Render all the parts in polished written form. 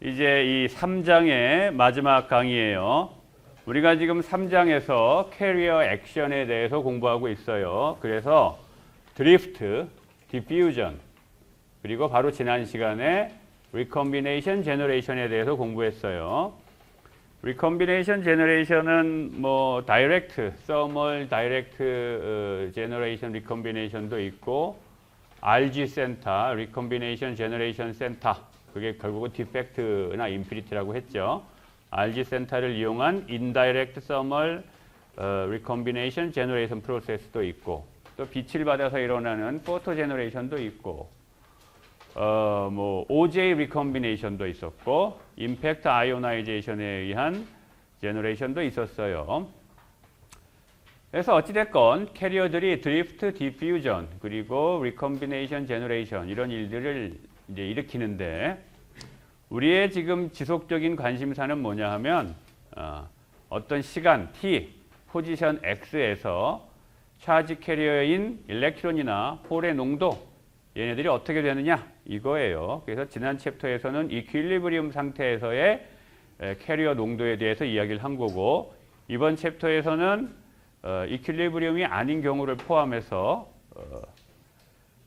이제 이 3장의 마지막 강의예요. 우리가 지금 3장에서 캐리어 액션에 대해서 공부하고 있어요. 그래서 드리프트, 디퓨전, 그리고 바로 지난 시간에 리컴비네이션 제너레이션에 대해서 공부했어요. 리컴비네이션 제너레이션은 뭐 다이렉트, 서멀 다이렉트 제너레이션 리컴비네이션도 있고 RG 센터, 리컴비네이션 제너레이션 센터, 그게 결국은 디펙트나 인피니티라고 했죠. RG 센터를 이용한 인다이렉트 서멀 리컴비네이션 제너레이션 프로세스도 있고, 또 빛을 받아서 일어나는 포토 제너레이션도 있고, 뭐 OJ 리컴비네이션도 있었고, 임팩트 아이오나이제이션에 의한 제너레이션도 있었어요. 그래서 어찌됐건 캐리어들이 드리프트, 디퓨전, 그리고 리컴비네이션 제너레이션 이런 일들을 이제 일으키는데, 우리의 지금 지속적인 관심사는 뭐냐 하면 어떤 시간 t, 포지션 x에서 차지 캐리어인 일렉트론이나 홀의 농도, 얘네들이 어떻게 되느냐 이거예요. 그래서 지난 챕터에서는 이퀄리브리움 상태에서의 캐리어 농도에 대해서 이야기를 한 거고, 이번 챕터에서는 이퀄리브리움이 아닌 경우를 포함해서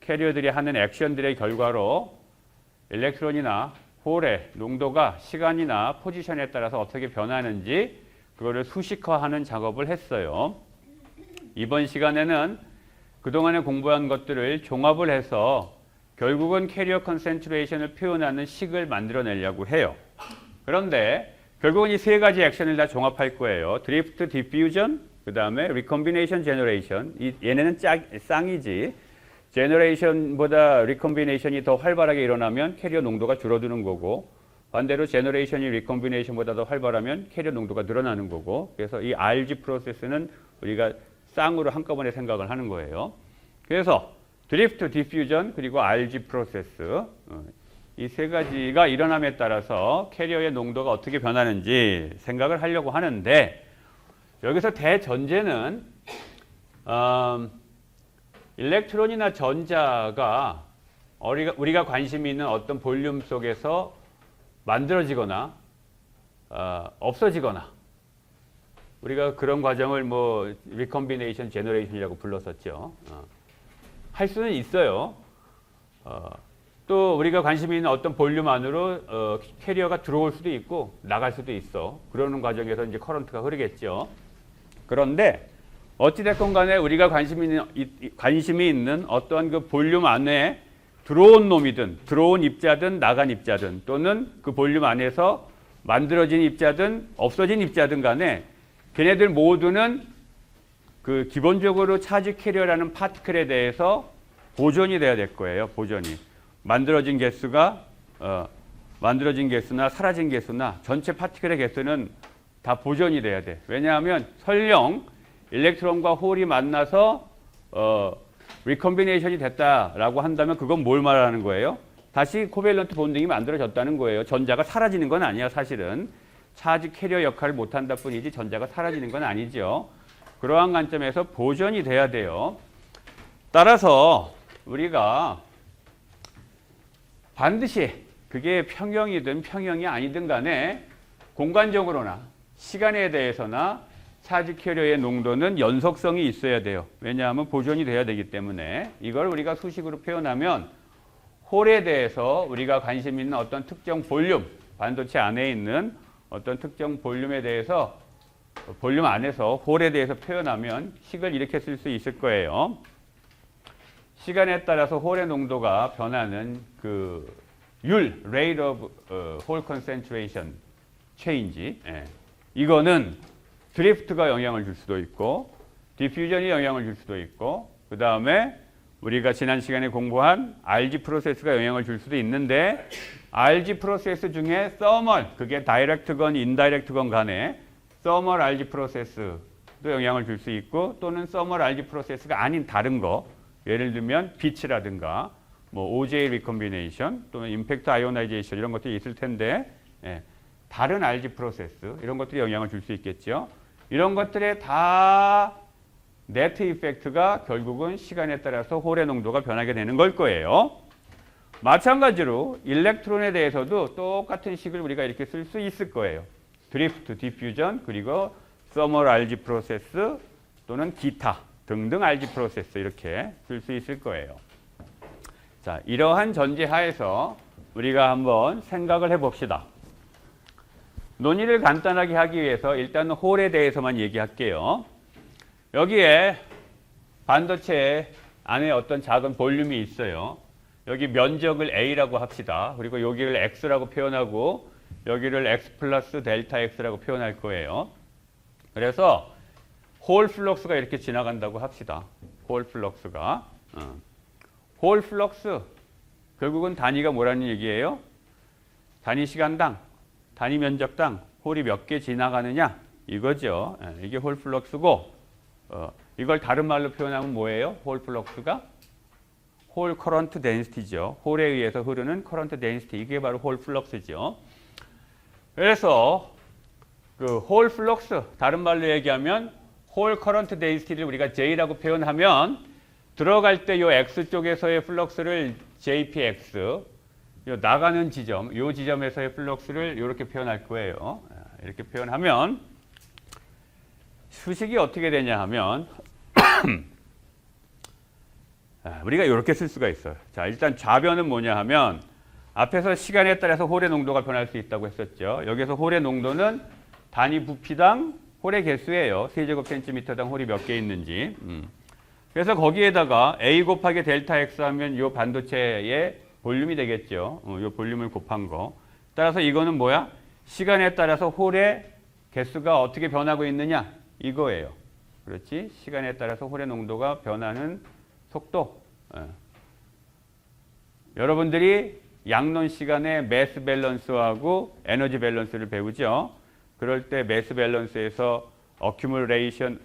캐리어들이 하는 액션들의 결과로 일렉트론이나 홀의 농도가 시간이나 포지션에 따라서 어떻게 변하는지 그거를 수식화하는 작업을 했어요. 이번 시간에는 그동안에 공부한 것들을 종합을 해서 결국은 캐리어 컨센트레이션을 표현하는 식을 만들어내려고 해요. 그런데 결국은 이 세 가지 액션을 다 종합할 거예요. 드리프트, 디퓨전, 그 다음에 리컴비네이션 제너레이션. 얘네는 쌍이지. 제너레이션보다 리컴비네이션이 더 활발하게 일어나면 캐리어 농도가 줄어드는 거고, 반대로 제너레이션이 리컴비네이션보다 더 활발하면 캐리어 농도가 늘어나는 거고, 그래서 이 RG 프로세스는 우리가 쌍으로 한꺼번에 생각을 하는 거예요. 그래서 드리프트, 디퓨전, 그리고 RG 프로세스, 이 세 가지가 일어남에 따라서 캐리어의 농도가 어떻게 변하는지 생각을 하려고 하는데, 여기서 대전제는 일렉트론이나 전자가 우리가 관심이 있는 어떤 볼륨 속에서 만들어지거나 없어지거나, 우리가 그런 과정을 뭐 리컴비네이션 제너레이션이라고 불렀었죠. 할 수는 있어요. 또 우리가 관심이 있는 어떤 볼륨 안으로 캐리어가 들어올 수도 있고 나갈 수도 있어. 그러는 과정에서 이제 커런트가 흐르겠죠. 그런데 어찌됐건 간에 우리가 관심이 있는 어떠한 그 볼륨 안에 들어온 놈이든, 들어온 입자든, 나간 입자든, 또는 그 볼륨 안에서 만들어진 입자든, 없어진 입자든 간에 걔네들 모두는 그 기본적으로 차지 캐리어라는 파티클에 대해서 보존이 돼야 될 거예요. 보존이. 만들어진 개수나 사라진 개수나 전체 파티클의 개수는 다 보존이 돼야 돼. 왜냐하면 설령 일렉트론과 홀이 만나서 리컴비네이션이 됐다라고 한다면 그건 뭘 말하는 거예요? 다시 코밸런트 본딩이 만들어졌다는 거예요. 전자가 사라지는 건 아니야, 사실은. 차지 캐리어 역할을 못한다 뿐이지 전자가 사라지는 건 아니죠. 그러한 관점에서 보존이 돼야 돼요. 따라서 우리가 반드시 그게 평형이든 평형이 아니든 간에 공간적으로나 시간에 대해서나 차지 캐리어의 농도는 연속성이 있어야 돼요. 왜냐하면 보존이 돼야 되기 때문에. 이걸 우리가 수식으로 표현하면 홀에 대해서 우리가 관심 있는 어떤 특정 볼륨, 반도체 안에 있는 어떤 특정 볼륨에 대해서, 볼륨 안에서 홀에 대해서 표현하면 식을 이렇게 쓸 수 있을 거예요. 시간에 따라서 홀의 농도가 변하는 그 rate of hole concentration change. 이거는 드리프트가 영향을 줄 수도 있고, 디퓨전이 영향을 줄 수도 있고, 그 다음에 우리가 지난 시간에 공부한 RG 프로세스가 영향을 줄 수도 있는데, RG 프로세스 중에 서멀, 그게 다이렉트건 인다이렉트건 간에 서멀 RG 프로세스도 영향을 줄 수 있고, 또는 서멀 RG 프로세스가 아닌 다른 거, 예를 들면 빛이라든가 뭐 OJ 리컴비네이션 또는 임팩트 아이오나이제이션 이런 것들이 있을 텐데, 다른 RG 프로세스 이런 것들이 영향을 줄 수 있겠죠. 이런 것들에 다 네트 이펙트가 결국은 시간에 따라서 홀의 농도가 변하게 되는 걸 거예요. 마찬가지로 일렉트론에 대해서도 똑같은 식을 우리가 이렇게 쓸 수 있을 거예요. 드리프트, 디퓨전, 그리고 서멀 RG 프로세스 또는 기타 등등 RG 프로세스 이렇게 쓸 수 있을 거예요. 자, 이러한 전제 하에서 우리가 한번 생각을 해봅시다. 논의를 간단하게 하기 위해서 일단 홀에 대해서만 얘기할게요. 여기에 반도체 안에 어떤 작은 볼륨이 있어요. 여기 면적을 A라고 합시다. 그리고 여기를 X라고 표현하고 여기를 X 플러스 델타 X라고 표현할 거예요. 그래서 홀 플럭스가 이렇게 지나간다고 합시다. 홀 플럭스가. 홀 플럭스 결국은 단위가 뭐라는 얘기예요? 단위 시간당, 단위 면적당 홀이 몇 개 지나가느냐 이거죠. 이게 홀 플럭스고 이걸 다른 말로 표현하면 뭐예요? 홀 플럭스가 홀 커런트 덴시티죠. 홀에 의해서 흐르는 커런트 덴시티 이게 바로 홀 플럭스죠. 그래서 그 홀 플럭스 다른 말로 얘기하면 홀 커런트 덴시티를 우리가 J라고 표현하면 들어갈 때 요 X 쪽에서의 플럭스를 JPX 요 나가는 지점, 요 지점에서의 플럭스를 이렇게 표현할 거예요. 이렇게 표현하면 수식이 어떻게 되냐 하면 우리가 이렇게 쓸 수가 있어요. 자, 일단 좌변은 뭐냐 하면 앞에서 시간에 따라서 홀의 농도가 변할 수 있다고 했었죠. 여기서 홀의 농도는 단위 부피당 홀의 개수예요. 세제곱센티미터당 홀이 몇 개 있는지. 그래서 거기에다가 A 곱하기 델타 X 하면 이 반도체의 볼륨이 되겠죠. 이 볼륨을 곱한 거. 따라서 이거는 뭐야? 시간에 따라서 홀의 개수가 어떻게 변하고 있느냐? 이거예요. 그렇지? 시간에 따라서 홀의 농도가 변하는 속도. 여러분들이 양론 시간에 매스 밸런스하고 에너지 밸런스를 배우죠. 그럴 때 매스 밸런스에서 어큐뮬레이션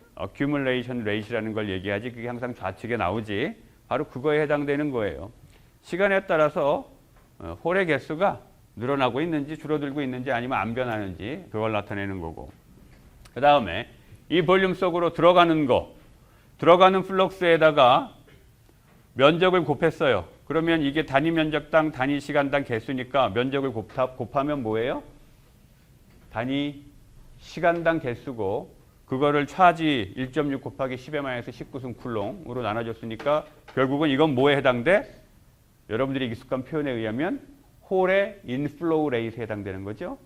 레이시라는 걸 얘기하지. 그게 항상 좌측에 나오지. 바로 그거에 해당되는 거예요. 시간에 따라서 홀의 개수가 늘어나고 있는지 줄어들고 있는지 아니면 안 변하는지 그걸 나타내는 거고. 그 다음에 이 볼륨 속으로 들어가는 거, 들어가는 플럭스에다가 면적을 곱했어요. 그러면 이게 단위 면적당 단위 시간당 개수니까 면적을 곱하면 뭐예요? 단위 시간당 개수고 그거를 차지 1.6 곱하기 10의 마이너스 19승 쿨롱으로 나눠줬으니까 결국은 이건 뭐에 해당돼? 여러분들이 익숙한 표현에 의하면 홀의 인플로우 레이트에 해당되는 거죠.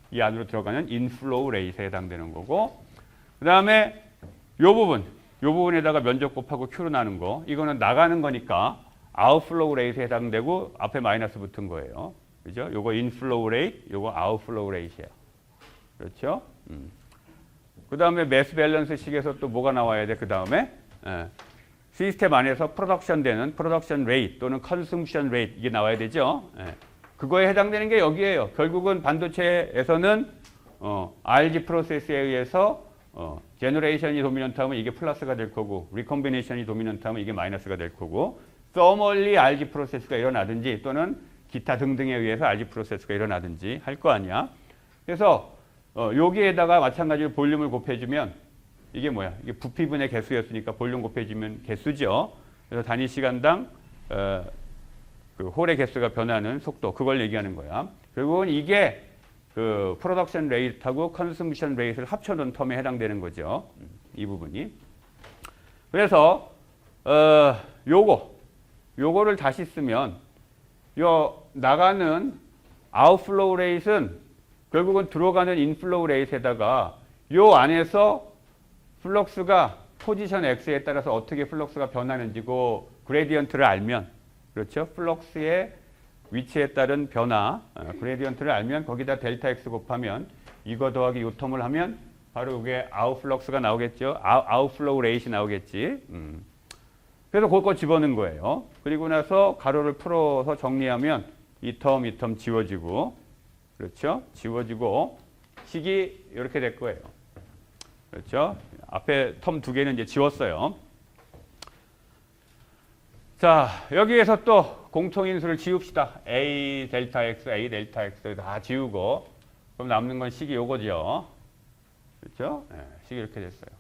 이 안으로 들어가는 인플로우 레이트에 해당되는 거고 그 다음에 요 부분에다가 면적 곱하고 Q로 나는 거 이거는 나가는 거니까 아웃플로우 레이트에 해당되고 앞에 마이너스 붙은 거예요. 그죠? 요거 인플로우 레이트, 요거 아웃플로우 레이트예요. 그렇죠? 그 다음에 매스 밸런스 식에서 또 뭐가 나와야 돼? 그 다음에 시스템 안에서 프로덕션 되는 프로덕션 레이트 또는 컨섬션 레이트 이게 나와야 되죠. 그거에 해당되는 게 여기에요. 결국은 반도체에서는 RG 프로세스에 의해서 제너레이션이 도미넌트하면 이게 플러스가 될 거고 리컴비네이션이 도미넌트하면 이게 마이너스가 될 거고 서멀리 RG 프로세스가 일어나든지 또는 기타 등등에 의해서 RG 프로세스가 일어나든지 할 거 아니야. 그래서 여기에다가 마찬가지로 볼륨을 곱해주면 이게 뭐야? 이게 부피분의 개수였으니까 볼륨 곱해주면 개수죠. 그래서 단위 시간당 그 홀의 개수가 변하는 속도 그걸 얘기하는 거야. 결국은 이게 그 프로덕션 레이트하고 컨섬션 레이트를 합쳐놓은 텀에 해당되는 거죠. 이 부분이. 그래서 요거를 다시 쓰면 요 나가는 아웃플로우 레이트는 결국은 들어가는 인플로우 레이트에다가 요 안에서 플럭스가 포지션 X에 따라서 어떻게 플럭스가 변하는지고 그레디언트를 알면 그렇죠? 플럭스의 위치에 따른 변화 그레디언트를 알면 거기다 델타 X 곱하면 이거 더하기 요 텀을 하면 바로 이게 아웃플럭스가 나오겠죠? 아웃플로우 레이트이 나오겠지. 그래서 그거 집어넣은 거예요. 그리고 나서 가로를 풀어서 정리하면 이 텀 지워지고 그렇죠? 지워지고 식이 이렇게 될 거예요. 그렇죠? 앞에 텀 두 개는 이제 지웠어요. 자, 여기에서 또 공통인수를 지웁시다. A 델타 X, A 델타 X 다 지우고 그럼 남는 건 식이 요거죠. 그렇죠? 네, 식이 이렇게 됐어요.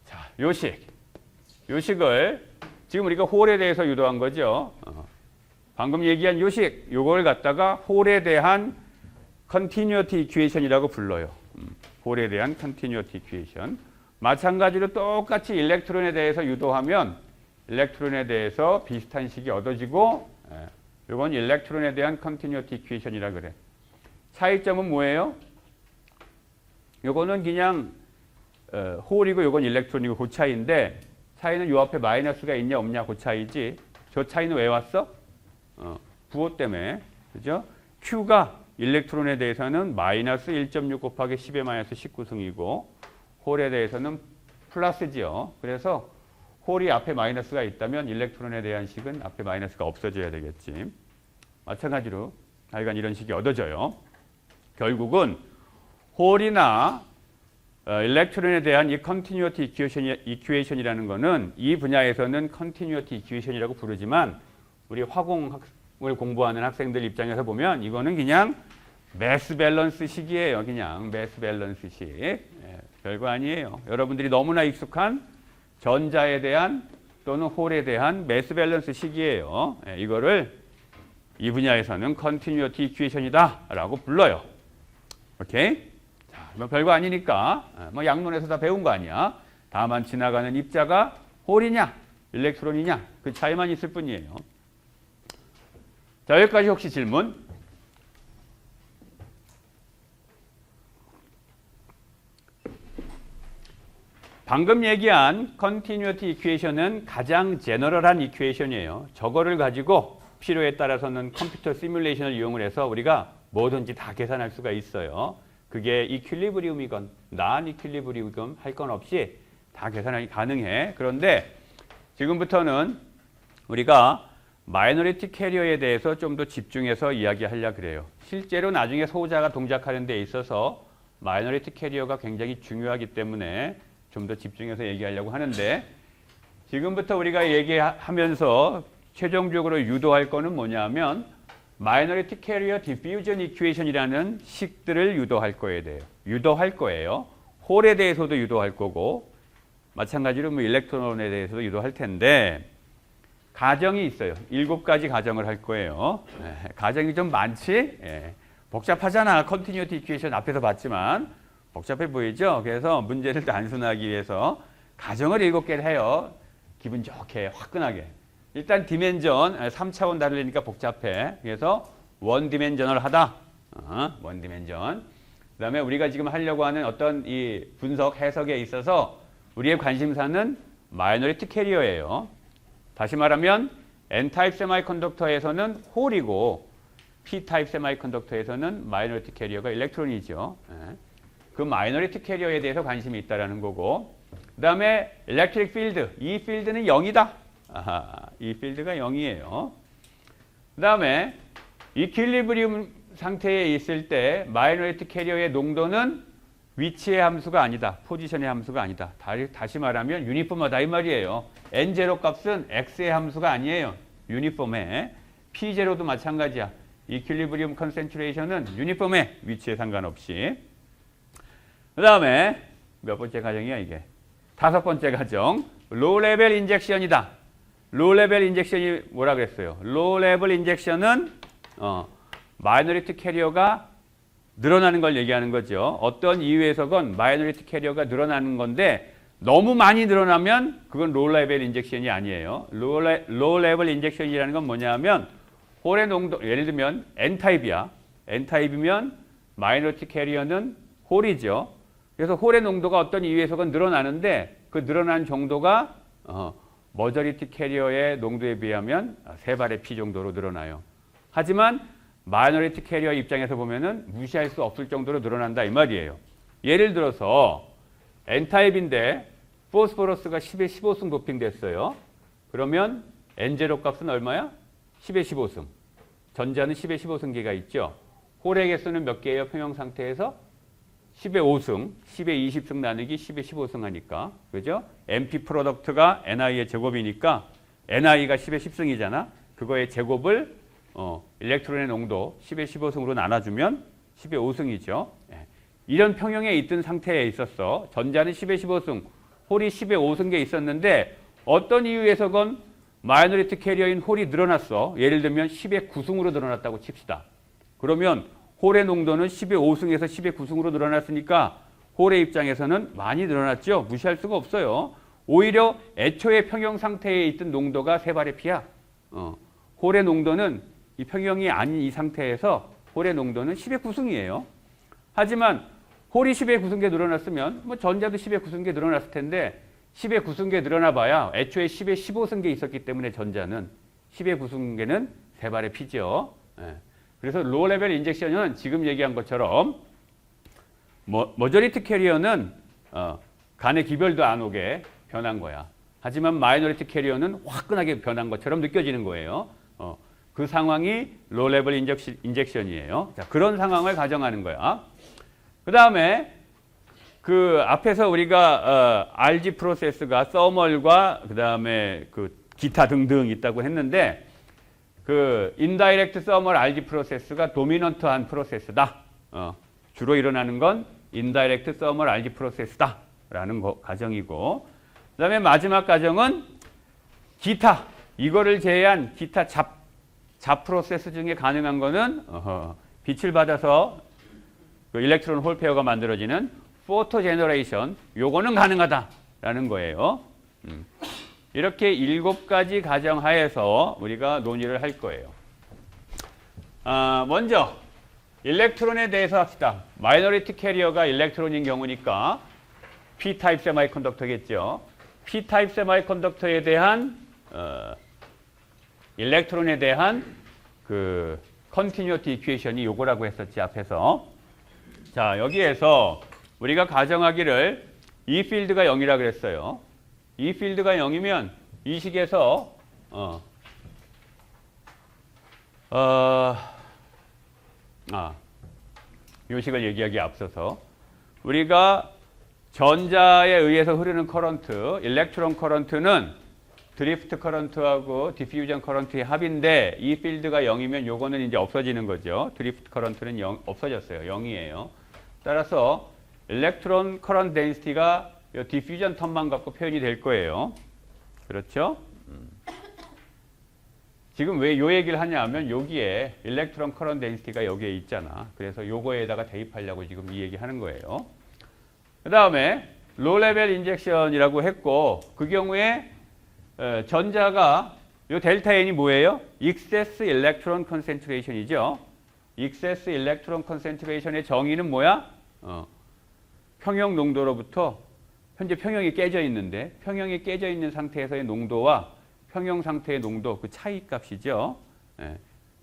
자, 요식을 지금 우리가 홀에 대해서 유도한 거죠. 방금 얘기한 요식, 요걸 갖다가 홀에 대한 continuity equation이라고 불러요. 홀에 대한 continuity equation. 마찬가지로 똑같이 일렉트론에 대해서 유도하면 일렉트론에 대해서 비슷한 식이 얻어지고, 이건 일렉트론에 대한 continuity equation이라 그래. 차이점은 뭐예요? 요거는 그냥 홀이고 요건 일렉트론이고 그 차이인데, 차이는 요 앞에 마이너스가 있냐 없냐 그 차이지. 저 차이는 왜 왔어? 부호 때문에. 그죠? Q가 일렉트론에 대해서는 마이너스 1.6 곱하기 10의 마이너스 19승이고 홀에 대해서는 플러스지요. 그래서 홀이 앞에 마이너스가 있다면 일렉트론에 대한 식은 앞에 마이너스가 없어져야 되겠지. 마찬가지로 하여간 이런 식이 얻어져요. 결국은 홀이나 일렉트론에 대한 이 continuity equation이라는 거는 이 분야에서는 continuity equation이라고 부르지만 우리 화공을 공부하는 학생들 입장에서 보면 이거는 그냥 매스 밸런스 식이에요. 그냥 매스 밸런스 식. 별거 아니에요. 여러분들이 너무나 익숙한 전자에 대한 또는 홀에 대한 매스 밸런스 식이에요. 이거를 이 분야에서는 continuity equation이다 라고 불러요. 오케이? 자, 뭐 별거 아니니까 뭐 양론에서 다 배운 거 아니야. 다만 지나가는 입자가 홀이냐 일렉트론이냐 그 차이만 있을 뿐이에요. 자, 여기까지 혹시 질문? 방금 얘기한 continuity equation은 가장 제너럴한 이퀘이션이에요. 저거를 가지고 필요에 따라서는 컴퓨터 시뮬레이션을 이용을 해서 우리가 뭐든지 다 계산할 수가 있어요. 그게 이퀄리브리움이건 난 이퀄리브리움 할 건 없이 다 계산이 가능해. 그런데 지금부터는 우리가 마이너리티 캐리어에 대해서 좀 더 집중해서 이야기하려고 그래요. 실제로 나중에 소자가 동작하는 데 있어서 마이너리티 캐리어가 굉장히 중요하기 때문에 좀 더 집중해서 얘기하려고 하는데 지금부터 우리가 얘기하면서 최종적으로 유도할 거는 뭐냐면 마이너리티 캐리어 디퓨전 이퀘이션이라는 식들을 유도할 거예요. 홀에 대해서도 유도할 거고 마찬가지로 뭐 일렉트론에 대해서도 유도할 텐데 가정이 있어요. 7가지 가정을 할 거예요. 가정이 좀 많지? 복잡하잖아. 컨티뉴티 이퀘이션 앞에서 봤지만 복잡해 보이죠? 그래서 문제를 단순하기 위해서 가정을 7개를 해요. 기분 좋게 화끈하게. 일단 디멘전 3차원 다르니까 복잡해. 그래서 원 디멘전을 하다. 원 디멘전. 그다음에 우리가 지금 하려고 하는 어떤 이 분석 해석에 있어서 우리의 관심사는 마이너리티 캐리어예요. 다시 말하면 N-타입 세마이컨덕터에서는 홀이고 P-타입 세마이컨덕터에서는 마이너리티 캐리어가 일렉트론이죠. 그 마이너리티 캐리어에 대해서 관심이 있다라는 거고 그 다음에 일렉트릭 필드, 이 필드는 0이다. 이 필드가 0이에요. 그 다음에 이퀄리브리움 상태에 있을 때 마이너리티 캐리어의 농도는 위치의 함수가 아니다. 포지션의 함수가 아니다. 다시 말하면 유니폼하다 이 말이에요. N0 값은 X의 함수가 아니에요. 유니폼해. P0도 마찬가지야. 이퀄리브리움 컨센트레이션은 유니폼해. 위치에 상관없이. 그 다음에 몇 번째 가정이야 이게? 5번째 가정. 로우 레벨 인젝션이다. 로우 레벨 인젝션이 뭐라 그랬어요? 로우 레벨 인젝션은 마이너리티 캐리어가 늘어나는 걸 얘기하는 거죠. 어떤 이유에서건 마이너리티 캐리어가 늘어나는 건데 너무 많이 늘어나면 그건 로우 레벨 인젝션이 아니에요. 로우 레벨 인젝션이라는 건 뭐냐면 홀의 농도, 예를 들면 N타입이야. N타입이면 마이너리티 캐리어는 홀이죠. 그래서 홀의 농도가 어떤 이유에서건 늘어나는데 그 늘어난 정도가 머저리티 캐리어의 농도에 비하면 3발의 피 정도로 늘어나요. 하지만 마이너리티 캐리어 입장에서 보면은 무시할 수 없을 정도로 늘어난다 이 말이에요. 예를 들어서 N타입인데 포스포러스가 10의 15승 도핑됐어요. 그러면 N0 값은 얼마야? 10의 15승. 전자는 10의 15승계가 있죠. 홀의 개수는 몇 개예요? 평형 상태에서? 10의 5승, 10의 20승 나누기 10의 15승 하니까. 그죠? MP 프로덕트가 NI의 제곱이니까 NI가 10의 10승이잖아. 그거의 제곱을 일렉트론의 농도 10의 15승으로 나눠주면 10의 5승이죠. 이런 평형에 있던 상태에 있었어. 전자는 10의 15승, 홀이 10의 5승계 있었는데 어떤 이유에서건 마이너리티 캐리어인 홀이 늘어났어. 예를 들면 10의 9승으로 늘어났다고 칩시다. 그러면 홀의 농도는 10의 5승에서 10의 9승으로 늘어났으니까 홀의 입장에서는 많이 늘어났죠. 무시할 수가 없어요. 오히려 애초에 평형 상태에 있던 농도가 3발의 피야. 홀의 농도는 이 평형이 아닌 이 상태에서 홀의 농도는 10의 9승이에요. 하지만 홀이 10의 9승계 늘어났으면 뭐 전자도 10의 9승계 늘어났을 텐데 10의 9승계 늘어나 봐야 애초에 10의 15승계 있었기 때문에 전자는 10의 9승계는 3발의 피죠. 그래서 로우 레벨 인젝션은 지금 얘기한 것처럼 머저리티 캐리어는 간의 기별도 안 오게 변한 거야. 하지만 마이너리티 캐리어는 화끈하게 변한 것처럼 느껴지는 거예요. 그 상황이 로우 레벨 인젝션이에요. 자, 그런 상황을 가정하는 거야. 그 다음에 그 앞에서 우리가 RG 프로세스가 서멀과 그 다음에 그 기타 등등 있다고 했는데 그 인다이렉트 서멀 RG 프로세스가 도미넌트한 프로세스다. 주로 일어나는 건 인다이렉트 서멀 RG 프로세스다라는 가정이고, 그다음에 마지막 가정은 기타 이거를 제외한 기타 잡 프로세스 중에 가능한 거는 빛을 받아서 그 일렉트론 홀 페어가 만들어지는 포토 제너레이션, 요거는 가능하다라는 거예요. 이렇게 7가지 가정하에서 우리가 논의를 할 거예요. 먼저 일렉트론에 대해서 합시다. 마이너리티 캐리어가 일렉트론인 경우니까 P-타입 세마이컨덕터겠죠. P-타입 세마이컨덕터에 대한 일렉트론에 대한 그 컨티뉴어티 이퀘이션이 요거라고 했었지 앞에서. 자, 여기에서 우리가 가정하기를 이 필드가 0이라 그랬어요. 이 필드가 0이면 이 식에서 이 식을 얘기하기에 앞서서 우리가 전자에 의해서 흐르는 커런트, 일렉트론 커런트는 드리프트 커런트하고 디퓨전 커런트의 합인데 이 필드가 0이면 요거는 이제 없어지는 거죠. 드리프트 커런트는 없어졌어요. 0이에요. 따라서 일렉트론 커런트 덴시티가 이 디퓨전 텀만 갖고 표현이 될 거예요. 그렇죠? 지금 왜 요 얘기를 하냐면 여기에 일렉트론 커런트 덴시티가 여기에 있잖아. 그래서 요거에다가 대입하려고 지금 이 얘기 하는 거예요. 그 다음에 로우 레벨 인젝션이라고 했고, 그 경우에 전자가 요 델타 N이 뭐예요? Excess Electron Concentration이죠. Excess Electron Concentration의 정의는 뭐야? 평형 농도로부터 현재 평형이 깨져 있는데 평형이 깨져 있는 상태에서의 농도와 평형 상태의 농도 그 차이 값이죠.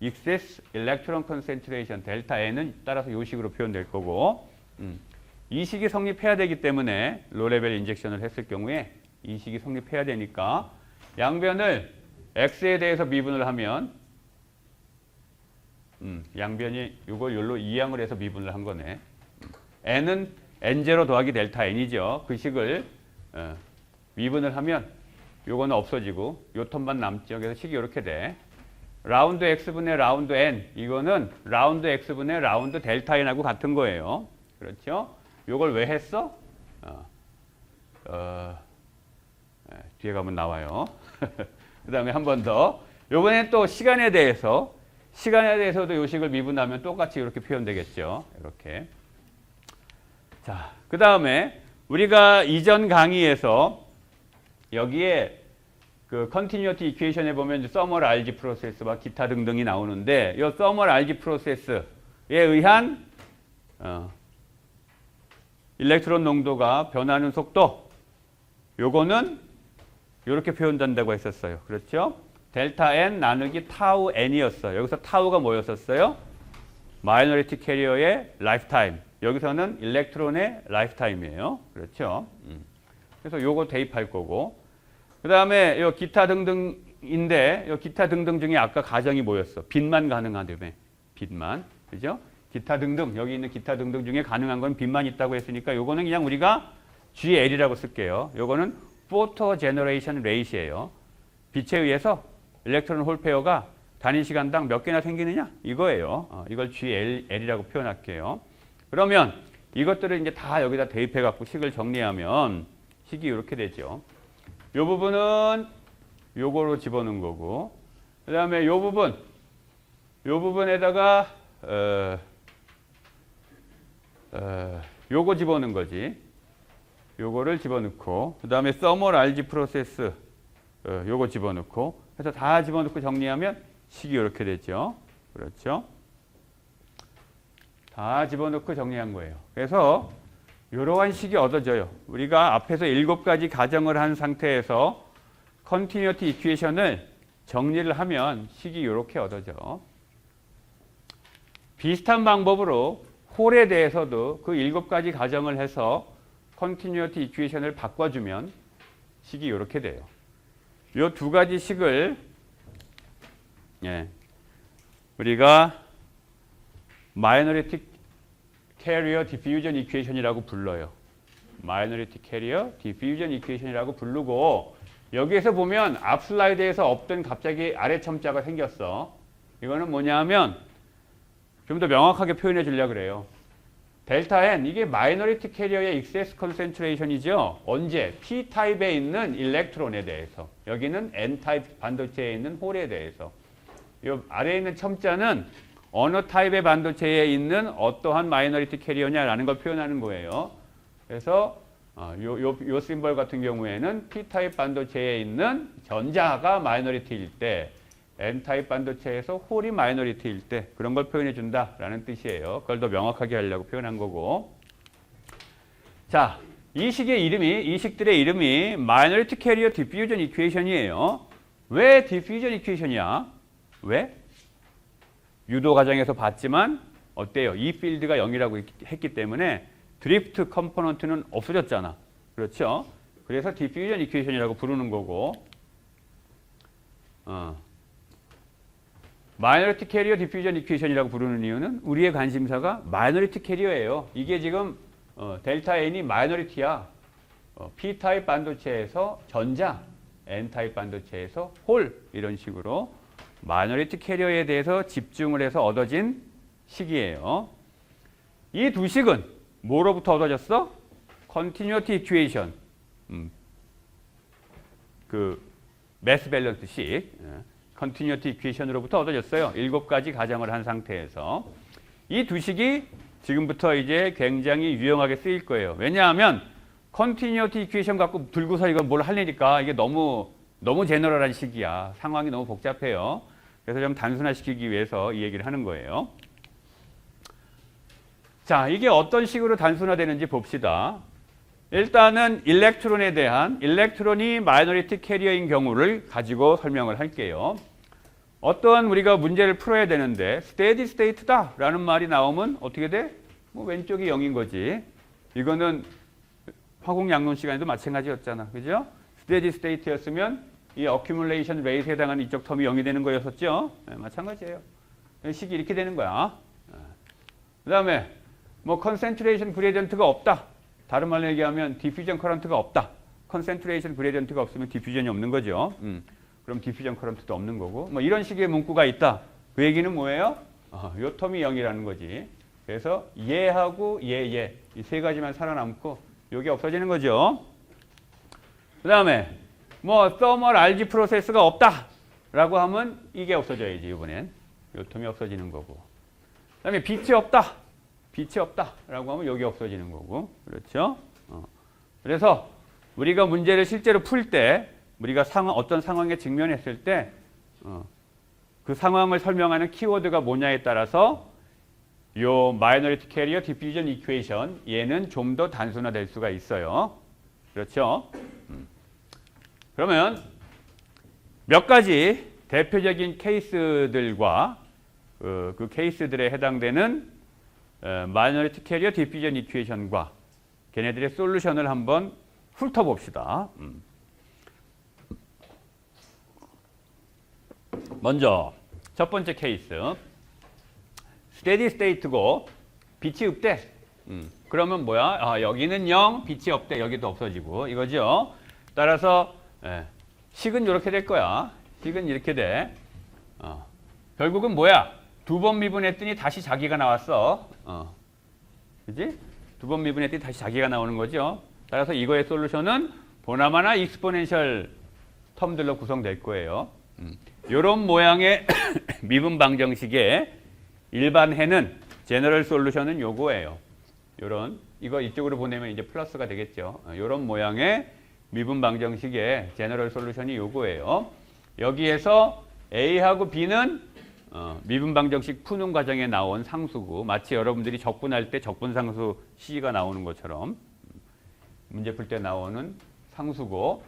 Excess Electron Concentration 델타 N은 따라서 요 식으로 표현될 거고, 이 식이 성립해야 되기 때문에 로우 레벨 인젝션을 했을 경우에 이 식이 성립해야 되니까 양변을 X에 대해서 미분을 하면 양변이 이걸 열로 이항을 해서 미분을 한 거네. N은 N0 더하기 델타 N이죠. 그 식을 미분을 하면 요거는 없어지고 요 텀만 남죠. 그래서 식이 이렇게 돼. 라운드 X분의 라운드 N, 이거는 라운드 X분의 라운드 델타 N하고 같은 거예요. 그렇죠? 요걸 왜 했어? 뒤에 가면 나와요. 그 다음에 한 번 더. 요번엔 또 시간에 대해서도 요식을 미분하면 똑같이 이렇게 표현되겠죠. 이렇게. 자, 그 다음에 우리가 이전 강의에서 여기에 그 컨티뉴어티 이퀘이션에 보면 서멀 RG 프로세스와 기타 등등이 나오는데 이 서멀 RG 프로세스에 의한 일렉트론 농도가 변하는 속도, 요거는 이렇게 표현된다고 했었어요. 그렇죠? 델타 N 나누기 타우 N이었어요. 여기서 타우가 뭐였었어요? 마이너리티 캐리어의 라이프타임. 여기서는 일렉트론의 라이프타임이에요. 그렇죠? 그래서 요거 대입할 거고, 그 다음에 요 기타 등등인데 요 기타 등등 중에 아까 가정이 뭐였어? 빛만 가능하다며. 빛만. 그죠? 기타 등등, 여기 있는 기타 등등 중에 가능한 건 빛만 있다고 했으니까 요거는 그냥 우리가 GL이라고 쓸게요. 요거는 포토 제너레이션 레이시예요. 빛에 의해서 일렉트론 홀 페어가 단위 시간당 몇 개나 생기느냐? 이거예요. 이걸 GL이라고 표현할게요. 그러면 이것들을 이제 다 여기다 대입해 갖고 식을 정리하면 식이 이렇게 되죠. 이 부분은 요거로 집어넣은 거고, 그 다음에 요 부분에다가 요거 집어넣은 거지. 요거를 집어넣고, 그 다음에 서멀 RG 프로세스 요거 집어넣고 해서 다 집어넣고 정리하면 식이 이렇게 되죠. 그렇죠? 다 집어넣고 정리한 거예요. 그래서 이러한 식이 얻어져요. 우리가 앞에서 7가지 가정을 한 상태에서 컨티뉴어티 이퀘이션을 정리를 하면 식이 이렇게 얻어져. 비슷한 방법으로 홀에 대해서도 그 7가지 가정을 해서 컨티뉴어티 이퀘이션을 바꿔주면 식이 이렇게 돼요. 이 2가지 식을 우리가 마이너리티 캐리어 디퓨전 이퀘이션이라고 불러요. 마이너리티 캐리어 디퓨전 이퀘이션이라고 부르고, 여기에서 보면 앞 슬라이드에서 없던 갑자기 아래 첨자가 생겼어. 이거는 뭐냐 하면 좀 더 명확하게 표현해 주려고 그래요. 델타 N, 이게 마이너리티 캐리어의 익세스 컨센트레이션이죠. 언제? P 타입에 있는 일렉트론에 대해서. 여기는 N 타입 반도체에 있는 홀에 대해서. 이 아래에 있는 첨자는 어느 타입의 반도체에 있는 어떠한 마이너리티 캐리어냐라는 걸 표현하는 거예요. 그래서 요 심벌 같은 경우에는 P-타입 반도체에 있는 전자가 마이너리티일 때, N-타입 반도체에서 홀이 마이너리티일 때 그런 걸 표현해 준다라는 뜻이에요. 그걸 더 명확하게 하려고 표현한 거고. 자, 이 식들의 이름이 마이너리티 캐리어 디퓨전 이퀘이션이에요. 왜 디퓨전 이퀘이션이야? 왜? 유도 과정에서 봤지만 어때요? 이 필드가 0이라고 했기 때문에 드리프트 컴포넌트는 없어졌잖아. 그렇죠? 그래서 디퓨전 이퀘이션이라고 부르는 거고, 마이너리티 캐리어 디퓨전 이퀘이션이라고 부르는 이유는 우리의 관심사가 마이너리티 캐리어예요. 이게 지금 델타 N이 마이너리티야. P-타입 반도체에서 전자, N-타입 반도체에서 홀, 이런 식으로 마이너리티 캐리어에 대해서 집중을 해서 얻어진 식이에요. 이 2식은 뭐로부터 얻어졌어? 컨티뉴어티 이퀘이션, 그 매스 밸런스 식, 컨티뉴어티 이퀘이션으로부터 얻어졌어요. 7가지 가정을 한 상태에서. 이 2식이 지금부터 이제 굉장히 유용하게 쓰일 거예요. 왜냐하면 컨티뉴어티 이퀘이션 갖고 들고서 이걸 뭘 하려니까 이게 너무 제너럴한 식이야. 상황이 너무 복잡해요. 그래서 좀 단순화시키기 위해서 이 얘기를 하는 거예요. 자, 이게 어떤 식으로 단순화되는지 봅시다. 일단은 일렉트론이 마이너리티 캐리어인 경우를 가지고 설명을 할게요. 어떠한 우리가 문제를 풀어야 되는데 스테디 스테이트다 라는 말이 나오면 어떻게 돼? 뭐 왼쪽이 0인 거지. 이거는 화공양론 시간에도 마찬가지였잖아. 그죠? 스테디 스테이트였으면 이 어큐뮬레이션 레이트에 해당하는 이쪽 텀이 0이 되는 거였었죠. 네, 마찬가지예요. 식이 이렇게 되는 거야. 그 다음에 뭐 컨센트레이션 그레디언트가 없다. 다른 말로 얘기하면 디퓨전 커런트가 없다. 컨센트레이션 그레디언트가 없으면 디퓨전이 없는 거죠. 그럼 디퓨전 커런트도 없는 거고. 뭐 이런 식의 문구가 있다. 그 얘기는 뭐예요? 요 텀이 0이라는 거지. 그래서 얘하고 얘 이 3가지만 살아남고 요게 없어지는 거죠. 그 다음에 뭐 서멀 RG 프로세스가 없다라고 하면 이게 없어져야지. 이번엔 요 텀이 없어지는 거고. 그 다음에 빛이 없다라고 하면 여기 없어지는 거고. 그렇죠? 그래서 우리가 문제를 실제로 풀 때 우리가 어떤 상황에 직면했을 때 그 상황을 설명하는 키워드가 뭐냐에 따라서 요 마이너리티 캐리어 디퓨전 이퀘이션 얘는 좀 더 단순화될 수가 있어요. 그렇죠? 그러면 몇 가지 대표적인 케이스들과 그 케이스들에 해당되는 마이너리티 캐리어 디퓨전 이퀘이션과 걔네들의 솔루션을 한번 훑어봅시다. 먼저 첫 번째 케이스, 스테디 스테이트고 빛이 없대. 그러면 뭐야? 여기는 0, 빛이 없대. 여기도 없어지고 이거죠. 따라서 식은 이렇게 될 거야. 식은 이렇게 돼. 결국은 뭐야? 2번 미분했더니 다시 자기가 나왔어. 그지? 2번 미분했더니 다시 자기가 나오는 거죠. 따라서 이거의 솔루션은 보나마나 익스포넨셜 텀들로 구성될 거예요. 이런 모양의 미분 방정식의 일반 해는 제너럴 솔루션은 요거예요. 이거 이쪽으로 보내면 이제 플러스가 되겠죠. 이런 모양의 미분 방정식의 제너럴 솔루션이 요거예요. 여기에서 A하고 B는 미분 방정식 푸는 과정에 나온 상수고, 마치 여러분들이 적분할 때 적분상수 C가 나오는 것처럼 문제 풀 때 나오는 상수고,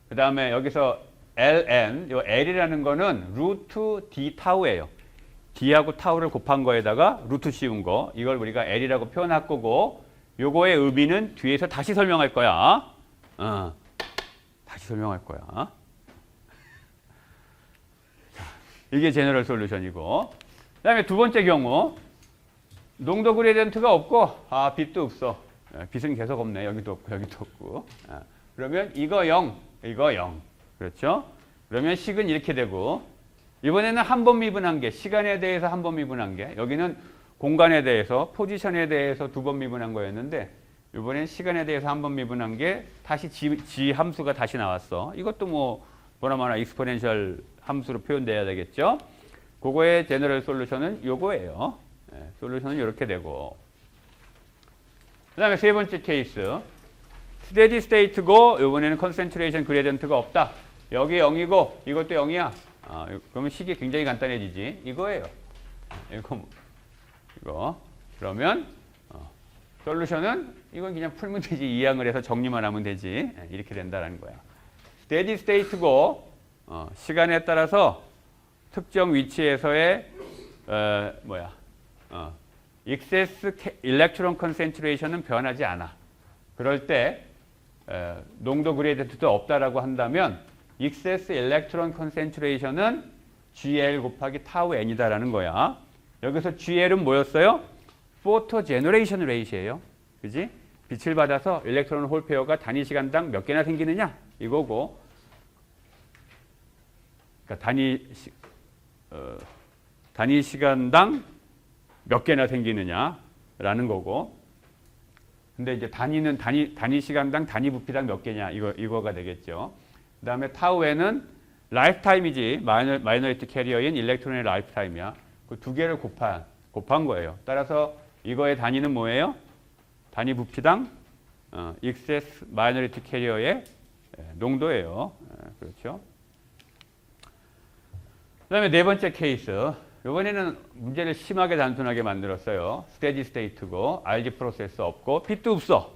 그 다음에 여기서 ln, 요 l이라는 거는 루트 d 타우예요. d하고 타우를 곱한 거에다가 루트 씌운 거, 이걸 우리가 l이라고 표현할 거고, 요거의 의미는 뒤에서 다시 설명할 거야. 다시 설명할 거야. 이게 제너럴 솔루션이고, 그 다음에 두 번째 경우 농도 그레디언트가 없고 빛도 없어. 빛은 계속 없네. 여기도 없고 여기도 없고. 그러면 이거 0, 이거 0. 그렇죠? 그러면 식은 이렇게 되고, 이번에는 한 번 미분한 게, 시간에 대해서 한 번 미분한 게, 여기는 공간에 대해서, 포지션에 대해서 두 번 미분한 거였는데, 이번엔 시간에 대해서 한 번 미분한 게 다시 g 함수가 다시 나왔어. 이것도 뭐 보나마나 익스포넨셜 함수로 표현돼야 되겠죠. 그거의 제너럴 솔루션은 요거예요. 솔루션은 이렇게 되고, 그 다음에 세 번째 케이스, 스테디 스테이트고 이번에는 컨센트레이션 그레디언트가 없다. 여기 0이고 이것도 0이야. 그러면 식이 굉장히 간단해지지. 이거예요. 이거. 그러면 솔루션은 이건 그냥 풀면 되지. 이항을 해서 정리만 하면 되지. 이렇게 된다는 거야. 스테디 스테이트고 시간에 따라서 특정 위치에서의 익세스 일렉트론 컨센트레이션은 변하지 않아. 그럴 때 농도 그레디언트도 없다라고 한다면 익세스 일렉트론 컨센트레이션은 GL 곱하기 타우 N이다라는 거야. 여기서 GL은 뭐였어요? 포토 제너레이션 레이트예요. 그지? 빛을 받아서 일렉트론 홀 페어가 단위 시간당 몇 개나 생기느냐? 이거고. 그러니까 단위 시간당 몇 개나 생기느냐라는 거고. 근데 이제 단위는 단위 시간당 단위 부피당 몇 개냐 이거가 되겠죠. 그다음에 타우에는 라이프타임이지, 마이너리티 캐리어인 일렉트론의 라이프타임이야. 그 두 개를 곱한 거예요. 따라서 이거의 단위는 뭐예요? 단위 부피당 익세스 마이너리티 캐리어의 농도예요. 그렇죠. 그다음에 네 번째 케이스. 이번에는 문제를 심하게 단순하게 만들었어요. 스테디 스테이트고 RG 프로세스 없고 빛도 없어.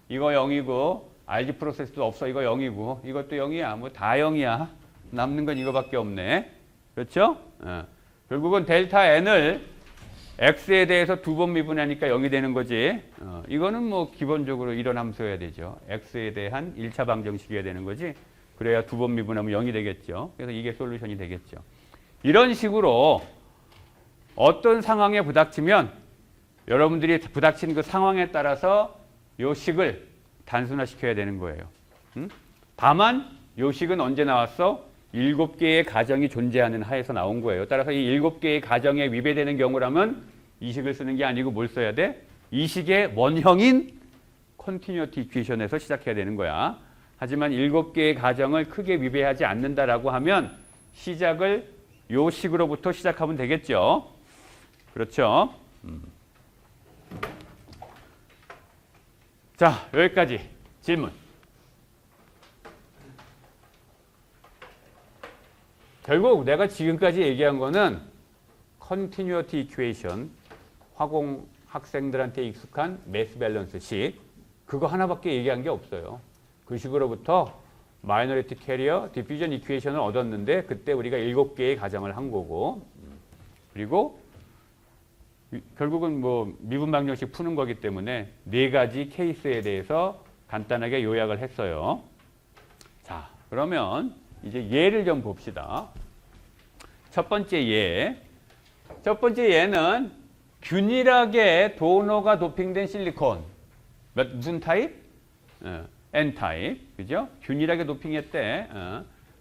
이거 0이고 RG 프로세스도 없어. 이거 0이고 이것도 0이야. 뭐 다 0이야. 남는 건 이거밖에 없네. 그렇죠? 결국은 델타 N을 X에 대해서 두 번 미분하니까 0이 되는 거지. 이거는 뭐 기본적으로 이런 함수여야 되죠. X에 대한 1차 방정식이어야 되는 거지. 그래야 두 번 미분하면 0이 되겠죠. 그래서 이게 솔루션이 되겠죠. 이런 식으로 어떤 상황에 부닥치면 여러분들이 부닥친 그 상황에 따라서 요 식을 단순화시켜야 되는 거예요. 다만 요 식은 언제 나왔어? 7개의 가정이 존재하는 하에서 나온 거예요. 따라서 이 7개의 가정에 위배되는 경우라면 이 식을 쓰는 게 아니고 뭘 써야 돼? 이 식의 원형인 컨티뉴어티 이퀘이션에서 시작해야 되는 거야. 하지만 7개의 가정을 크게 위배하지 않는다라고 하면 시작을 요 식으로부터 시작하면 되겠죠. 그렇죠? 자, 여기까지 질문. 결국 내가 지금까지 얘기한 거는 컨티뉴어티 이퀘이션, 화공 학생들한테 익숙한 매스 밸런스식, 그거 하나밖에 얘기한 게 없어요. 그 식으로부터 마이너리티 캐리어 디퓨전 이퀘이션을 얻었는데 그때 우리가 7개의 가정을 한 거고, 그리고 결국은 뭐 미분 방정식 푸는 거기 때문에 4가지 케이스에 대해서 간단하게 요약을 했어요. 자, 그러면 이제 예를 좀 봅시다. 첫 번째 예. 첫 번째 예는 균일하게 도너가 도핑된 실리콘. 무슨 타입? N타입. 그죠? 균일하게 도핑했대.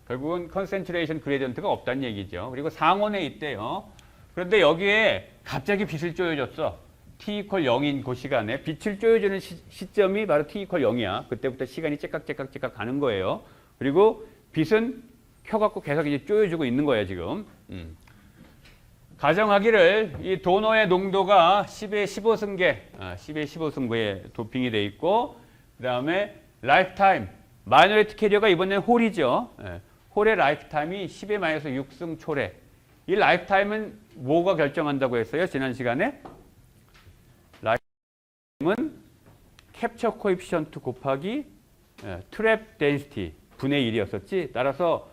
결국은 컨센트레이션 그레디언트가 없다는 얘기죠. 그리고 상온에 있대요. 그런데 여기에 갑자기 빛을 쪼여줬어. t = 0인 그 시간에 빛을 쪼여주는 시점이 바로 t = 0이야. 그때부터 시간이 째깍째깍째깍 가는 거예요. 그리고 빛은 켜갖고 계속 이제 쪼여주고 있는 거예요, 지금. 가정하기를 이 도너의 농도가 10의 15승계, 10의 15승계에 도핑이 돼 있고, 그 다음에 라이프타임, 마이너리티 캐리어가 이번엔 홀이죠. 홀의 라이프타임이 10의 마이너스 6승 초래. 이 라이프타임은 뭐가 결정한다고 했어요? 지난 시간에? 라이프타임은 캡처 코에피션트 곱하기 트랩 덴시티 분의 1이었었지. 따라서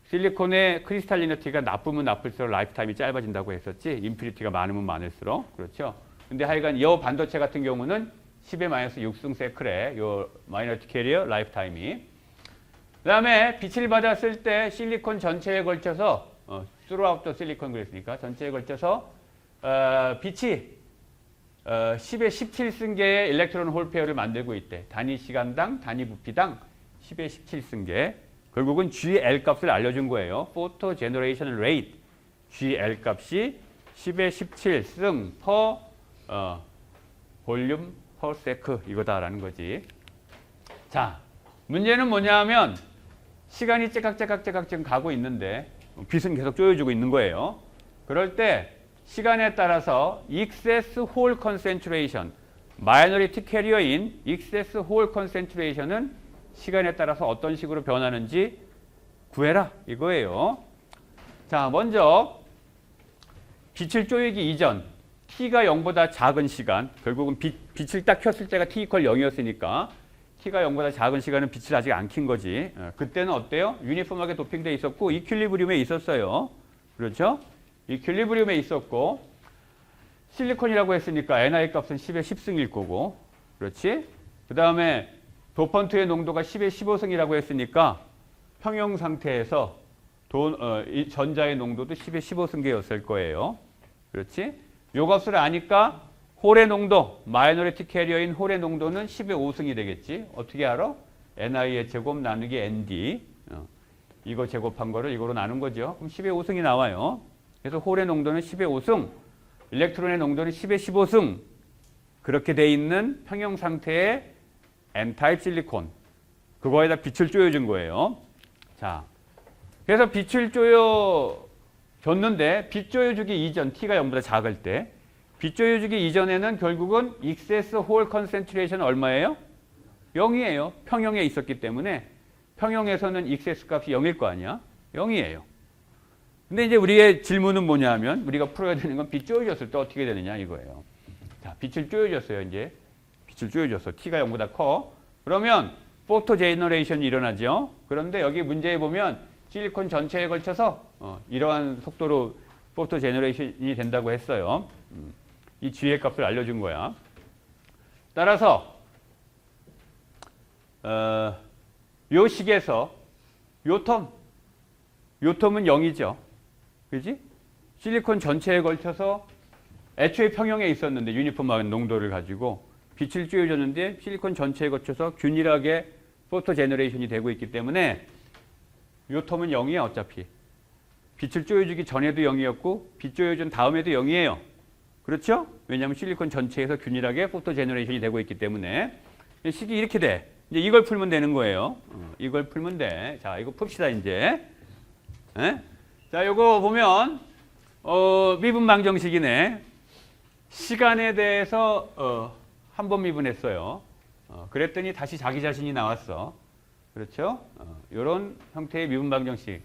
실리콘의 크리스탈리니티가 나쁘면 나쁠수록 라이프타임이 짧아진다고 했었지. 임퓨리티가 많으면 많을수록. 그렇죠. 근데 하여간 이 반도체 같은 경우는 10의 마이너스 6승 세클의 요 마이너리티 캐리어 라이프타임이. 그 다음에 빛을 받았을 때 실리콘 전체에 걸쳐서 throughout the 실리콘 그랬으니까 전체에 걸쳐서 빛이 10의 17승계의 일렉트론 홀 페어를 만들고 있대. 단위 시간당, 단위 부피당 10의 17승계. 결국은 GL 값을 알려준 거예요. Photo Generation Rate. GL 값이 10의 17승 per volume per sec 이거다라는 거지. 자, 문제는 뭐냐면 시간이 째깍째깍 지금 가고 있는데 빛은 계속 쪼여주고 있는 거예요. 그럴 때 시간에 따라서 excess hole concentration, minority carrier인 excess hole concentration은 시간에 따라서 어떤 식으로 변하는지 구해라 이거예요. 자, 먼저 빛을 쪼이기 이전 t가 0보다 작은 시간, 결국은 빛을 딱 켰을 때가 t 이퀄 0이었으니까 t가 0보다 작은 시간은 빛을 아직 안 킨 거지. 그때는 어때요? 유니폼하게 도핑돼 있었고 이퀄리브리움에 있었어요. 그렇죠? 이퀄리브리움에 있었고 실리콘이라고 했으니까 ni 값은 10의 10승일 거고, 그렇지? 그 다음에 도펀트의 농도가 10의 15승이라고 했으니까 평형 상태에서 이 전자의 농도도 10의 15승계였을 거예요. 그렇지? 요 값을 아니까 홀의 농도, 마이너리티 캐리어인 홀의 농도는 10의 5승이 되겠지. 어떻게 알아? ni의 제곱 나누기 nd. 이거 제곱한 거를 이거로 나눈 거죠. 그럼 10의 5승이 나와요. 그래서 홀의 농도는 10의 5승, 일렉트론의 농도는 10의 15승. 그렇게 돼 있는 평형 상태의 N타입 실리콘. 그거에다 빛을 쪼여준 거예요. 자, 그래서 빛을 쪼여줬는데 빛 쪼여주기 이전, T가 0보다 작을 때 빛 쪼여주기 이전에는 결국은 excess hole concentration 얼마예요? 0이에요. 평형에 있었기 때문에 평형에서는 excess 값이 0일 거 아니야? 0이에요. 근데 이제 우리의 질문은 뭐냐 하면 우리가 풀어야 되는 건 빛 쪼여줬을 때 어떻게 되느냐 이거예요. 자, 빛을 쪼여줬어요. 이제 빛을 쪼여줬어. T가 0보다 커. 그러면 포토 제너레이션이 일어나죠. 그런데 여기 문제에 보면 실리콘 전체에 걸쳐서 이러한 속도로 포토 제너레이션이 된다고 했어요. 이 G의 값을 알려준 거야. 따라서 요 식에서 요 텀은 0이죠. 그지? 실리콘 전체에 걸쳐서 애초에 평형에 있었는데 유니폼한 농도를 가지고 빛을 쪼여줬는데 실리콘 전체에 걸쳐서 균일하게 포토 제너레이션이 되고 있기 때문에 요 텀은 0이야 어차피. 빛을 쪼여주기 전에도 0이었고 빛 쪼여준 다음에도 0이에요. 그렇죠? 왜냐하면 실리콘 전체에서 균일하게 포토 제너레이션이 되고 있기 때문에 식이 이렇게 돼. 이제 이걸 풀면 되는 거예요. 이걸 풀면 돼. 자, 이거 풉시다 이제. 에? 자, 요거 보면 미분 방정식이네. 시간에 대해서 한 번 미분했어요. 그랬더니 다시 자기 자신이 나왔어. 그렇죠? 이런 형태의 미분 방정식.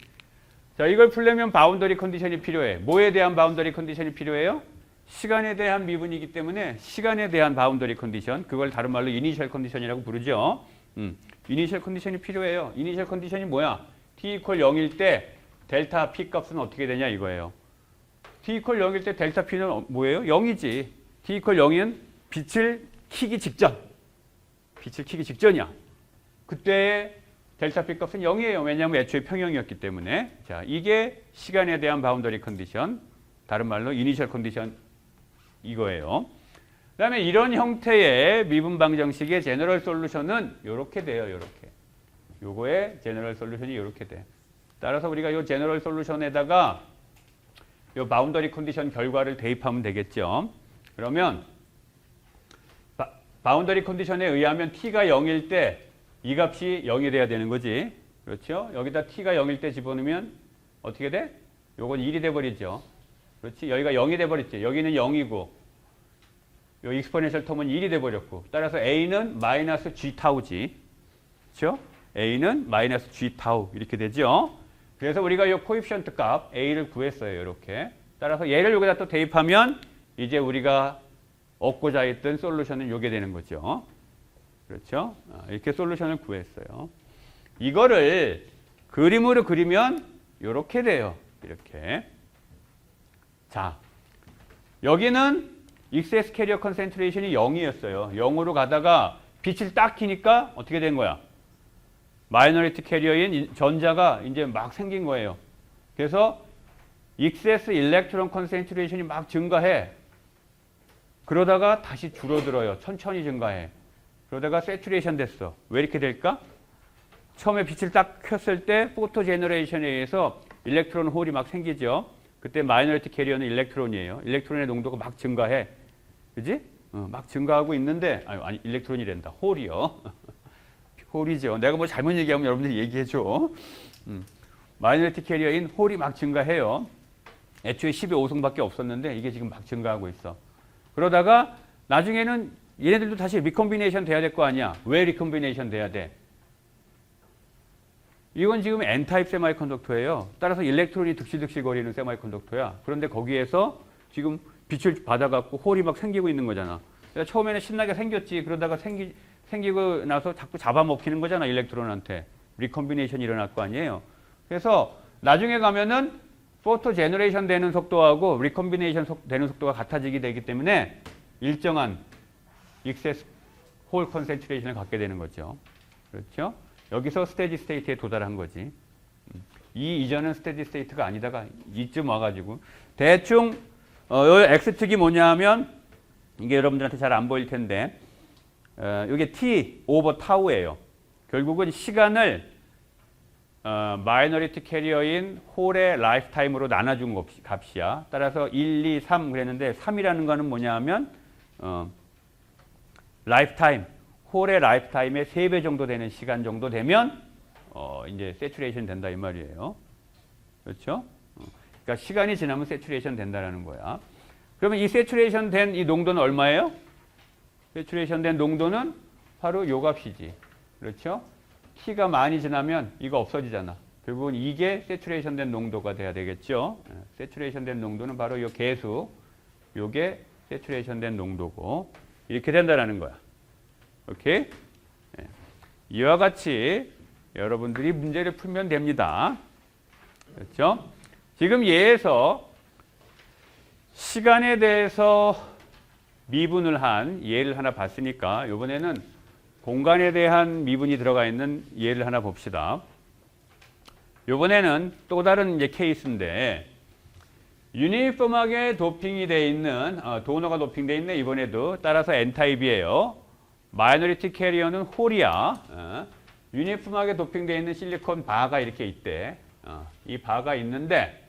자, 이걸 풀려면 바운더리 컨디션이 필요해. 뭐에 대한 바운더리 컨디션이 필요해요? 시간에 대한 미분이기 때문에 시간에 대한 바운더리 컨디션, 그걸 다른 말로 이니셜 컨디션이라고 부르죠. 이니셜 컨디션이 필요해요. 이니셜 컨디션이 뭐야? t 이퀄 0일 때 델타 p 값은 어떻게 되냐 이거예요. t 이퀄 0일 때 델타 p는 뭐예요? 0이지. t 이퀄 0은 빛을 키기 직전. 빛을 키기 직전이야. 그때 델타 p 값은 0이에요. 왜냐하면 애초에 평형이었기 때문에. 자, 이게 시간에 대한 바운더리 컨디션, 다른 말로 이니셜 컨디션 이거예요. 그 다음에 이런 형태의 미분 방정식의 제너럴 솔루션은 이렇게 돼요. 이렇게. 요거의 제너럴 솔루션이 이렇게 돼. 따라서 우리가 이 제너럴 솔루션에다가 이 바운더리 컨디션 결과를 대입하면 되겠죠. 그러면 바운더리 컨디션에 의하면 t가 0일 때 이 값이 0이 돼야 되는 거지. 그렇죠? 여기다 t가 0일 때 집어넣으면 어떻게 돼? 요건 1이 돼버리죠. 그렇지? 여기가 0이 돼버렸지. 여기는 0이고 요 익스포넨셜 텀은 1이 돼버렸고 따라서 a는 마이너스 g 타우지. 그렇죠? a는 마이너스 g 타우 이렇게 되죠. 그래서 우리가 이 코에피션트 값 a를 구했어요. 이렇게. 따라서 얘를 여기다 또 대입하면 이제 우리가 얻고자 했던 솔루션은 요게 되는 거죠. 그렇죠? 이렇게 솔루션을 구했어요. 이거를 그림으로 그리면 이렇게 돼요. 이렇게. 자, 여기는 XS 캐리어 컨센트레이션이 0이었어요. 0으로 가다가 빛을 딱 켜니까 어떻게 된 거야? 마이너리티 캐리어인 전자가 이제 막 생긴 거예요. 그래서 XS 일렉트론 컨센트레이션이 막 증가해. 그러다가 다시 줄어들어요. 천천히 증가해. 그러다가 세츄레이션 됐어. 왜 이렇게 될까? 처음에 빛을 딱 켰을 때 포토 제너레이션에 의해서 일렉트론 홀이 막 생기죠. 그때 마이너리티 캐리어는 일렉트론이에요. 일렉트론의 농도가 막 증가해. 그지? 막 증가하고 있는데 아니 일렉트론이란다. 홀이요. 홀이죠. 내가 뭐 잘못 얘기하면 여러분들이 얘기해줘. 마이너리티 캐리어인 홀이 막 증가해요. 애초에 12호승밖에 없었는데 이게 지금 막 증가하고 있어. 그러다가 나중에는 얘네들도 다시 리컴비네이션 돼야 될 거 아니야. 왜 리컴비네이션 돼야 돼? 이건 지금 N타입 세마이컨덕터예요. 따라서 일렉트론이 득실득실 거리는 세마이컨덕터야. 그런데 거기에서 지금 빛을 받아갖고 홀이 막 생기고 있는 거잖아. 그러니까 처음에는 신나게 생겼지. 그러다가 생기고 나서 자꾸 잡아먹히는 거잖아. 일렉트론한테. 리컴비네이션이 일어날 거 아니에요. 그래서 나중에 가면은 포토 제너레이션 되는 속도하고 리컴비네이션 되는 속도가 같아지게 되기 때문에 일정한 익세스 홀 컨센트레이션을 갖게 되는 거죠. 그렇죠? 여기서 스테디 스테이트에 도달한 거지. 이 이전은 스테디 스테이트가 아니다가 이쯤 와가지고 대충 요 X축이 뭐냐 하면 이게 여러분들한테 잘 안 보일 텐데 이게 T 오버 타우예요. 결국은 시간을 마이너리티 캐리어인 홀의 라이프 타임으로 나눠준 값이야. 따라서 1, 2, 3 그랬는데 3이라는 거는 뭐냐 하면 라이프 타임, 홀의 라이프 타임의 3배 정도 되는 시간 정도 되면 이제 세츄레이션 된다 이 말이에요. 그렇죠? 그러니까 시간이 지나면 세츄레이션 된다라는 거야. 그러면 이 세츄레이션 된 이 농도는 얼마예요? 세츄레이션 된 농도는 바로 요 값이지. 그렇죠? T가 많이 지나면 이거 없어지잖아. 결국은 이게 세츄레이션 된 농도가 돼야 되겠죠. 세츄레이션 된 농도는 바로 요 계수, 요게 세츄레이션 된 농도고 이렇게 된다라는 거야. 오케이? 이와 같이 여러분들이 문제를 풀면 됩니다. 그렇죠? 지금 예에서 시간에 대해서 미분을 한 예를 하나 봤으니까 이번에는 공간에 대한 미분이 들어가 있는 예를 하나 봅시다. 이번에는 또 다른 이제 케이스인데 유니폼하게 도핑이 되어 있는 도너가 도핑되어 있네. 이번에도 따라서 N타입이에요. 마이너리티 캐리어는 홀이야. 유니폼하게 도핑되어 있는 실리콘 바가 이렇게 있대. 이 바가 있는데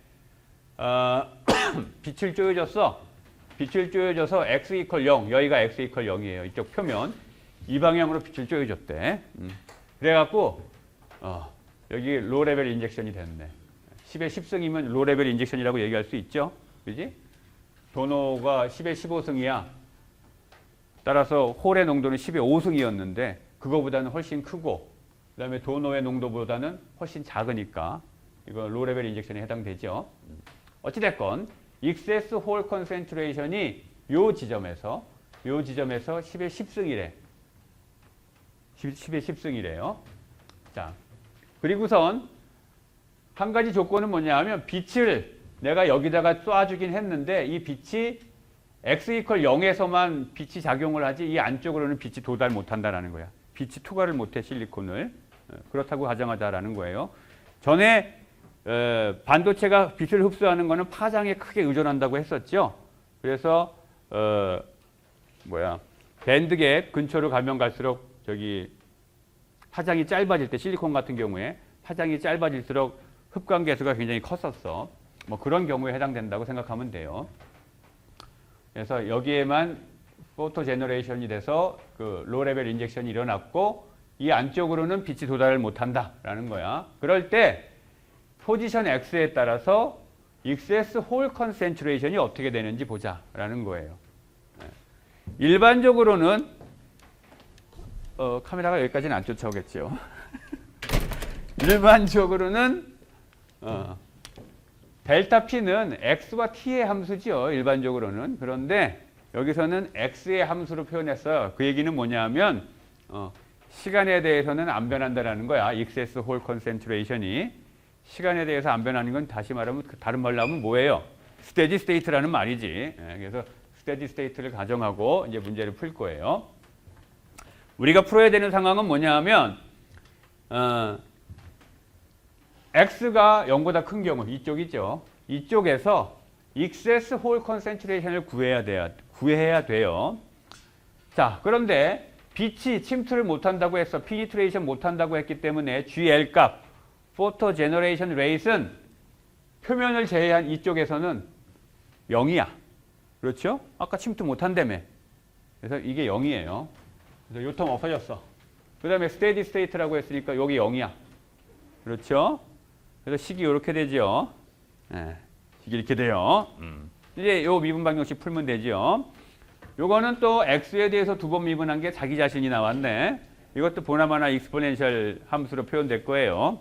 빛을 쪼여줬어. 빛을 쪼여줘서 x 이퀄 0. 여기가 x 이퀄 0이에요. 이쪽 표면. 이 방향으로 빛을 쪼여줬대. 그래갖고 여기 로 레벨 인젝션이 됐네. 10의 10승이면 로 레벨 인젝션이라고 얘기할 수 있죠. 그지? 도노가 10의 15승이야. 따라서 홀의 농도는 10의 5승이었는데 그거보다는 훨씬 크고 그 다음에 도노의 농도보다는 훨씬 작으니까 이거 로 레벨 인젝션에 해당되죠. 어찌됐건 익세스 홀 컨센트레이션이 요 지점에서 10의 10승이래. 10의 10승이래요. 자, 그리고선 한 가지 조건은 뭐냐 하면 빛을 내가 여기다가 쏴주긴 했는데 이 빛이 x 이퀄 0에서만 빛이 작용을 하지 이 안쪽으로는 빛이 도달 못한다라는 거야. 빛이 투과를 못해 실리콘을. 그렇다고 가정하자라는 거예요. 전에 반도체가 빛을 흡수하는 거는 파장에 크게 의존한다고 했었죠. 그래서 밴드갭 근처로 가면 갈수록 저기 파장이 짧아질 때 실리콘 같은 경우에 파장이 짧아질수록 흡광 개수가 굉장히 컸었어. 뭐 그런 경우에 해당된다고 생각하면 돼요. 그래서 여기에만 포토 제너레이션이 돼서 그 로 레벨 인젝션이 일어났고 이 안쪽으로는 빛이 도달을 못한다라는 거야. 그럴 때 포지션 X에 따라서 XS 홀 컨센트레이션이 어떻게 되는지 보자라는 거예요. 일반적으로는 카메라가 여기까지는 안 쫓아오겠죠. 일반적으로는 델타 P는 X와 T의 함수죠. 일반적으로는. 그런데 여기서는 X의 함수로 표현했어요. 그 얘기는 뭐냐면 시간에 대해서는 안 변한다라는 거야. XS 홀 컨센트레이션이. 시간에 대해서 안 변하는 건 다시 말하면 다른 말로 하면 뭐예요? 스테디 스테이트라는 말이지. 그래서 스테디 스테이트를 가정하고 이제 문제를 풀 거예요. 우리가 풀어야 되는 상황은 뭐냐 하면 X가 0보다 큰 경우 이쪽이죠. 이쪽에서 XS 홀 컨센트레이션을 구해야 돼요. 자, 그런데 빛이 침투를 못한다고 해서 피니트레이션 못한다고 했기 때문에 GL 값, 포토 제너레이션 레이트는 표면을 제외한 이쪽에서는 0이야. 그렇죠? 아까 침투 못한다며. 그래서 이게 0이에요. 그래서 요 텀 없어졌어. 그 다음에 스테디 스테이트라고 했으니까 여기 0이야. 그렇죠? 그래서 식이 이렇게 되죠. 네, 식이 이렇게 돼요. 이제 요 미분 방정식 풀면 되죠. 요거는 또 x에 대해서 두 번 미분한 게 자기 자신이 나왔네. 이것도 보나마나 익스포넨셜 함수로 표현될 거예요.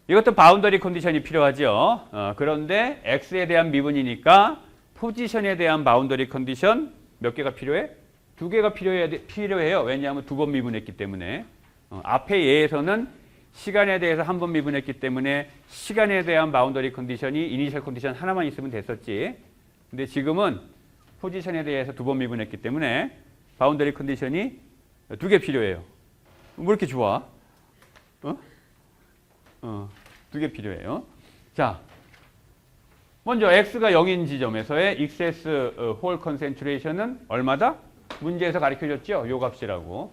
이것도 바운더리 컨디션이 필요하죠. 그런데 x에 대한 미분이니까 포지션에 대한 바운더리 컨디션 몇 개가 필요해? 두 개가 필요해요. 왜냐하면 두 번 미분했기 때문에. 앞에 예에서는 시간에 대해서 한 번 미분했기 때문에 시간에 대한 바운더리 컨디션이 이니셜 컨디션 하나만 있으면 됐었지. 근데 지금은 포지션에 대해서 두 번 미분했기 때문에 바운더리 컨디션이 두 개 필요해요. 왜 이렇게 좋아? 두 개 필요해요. 자, 먼저 x가 0인 지점에서의 XS 홀 컨센트레이션은 얼마다? 문제에서 가르쳐줬죠. 요 값이라고.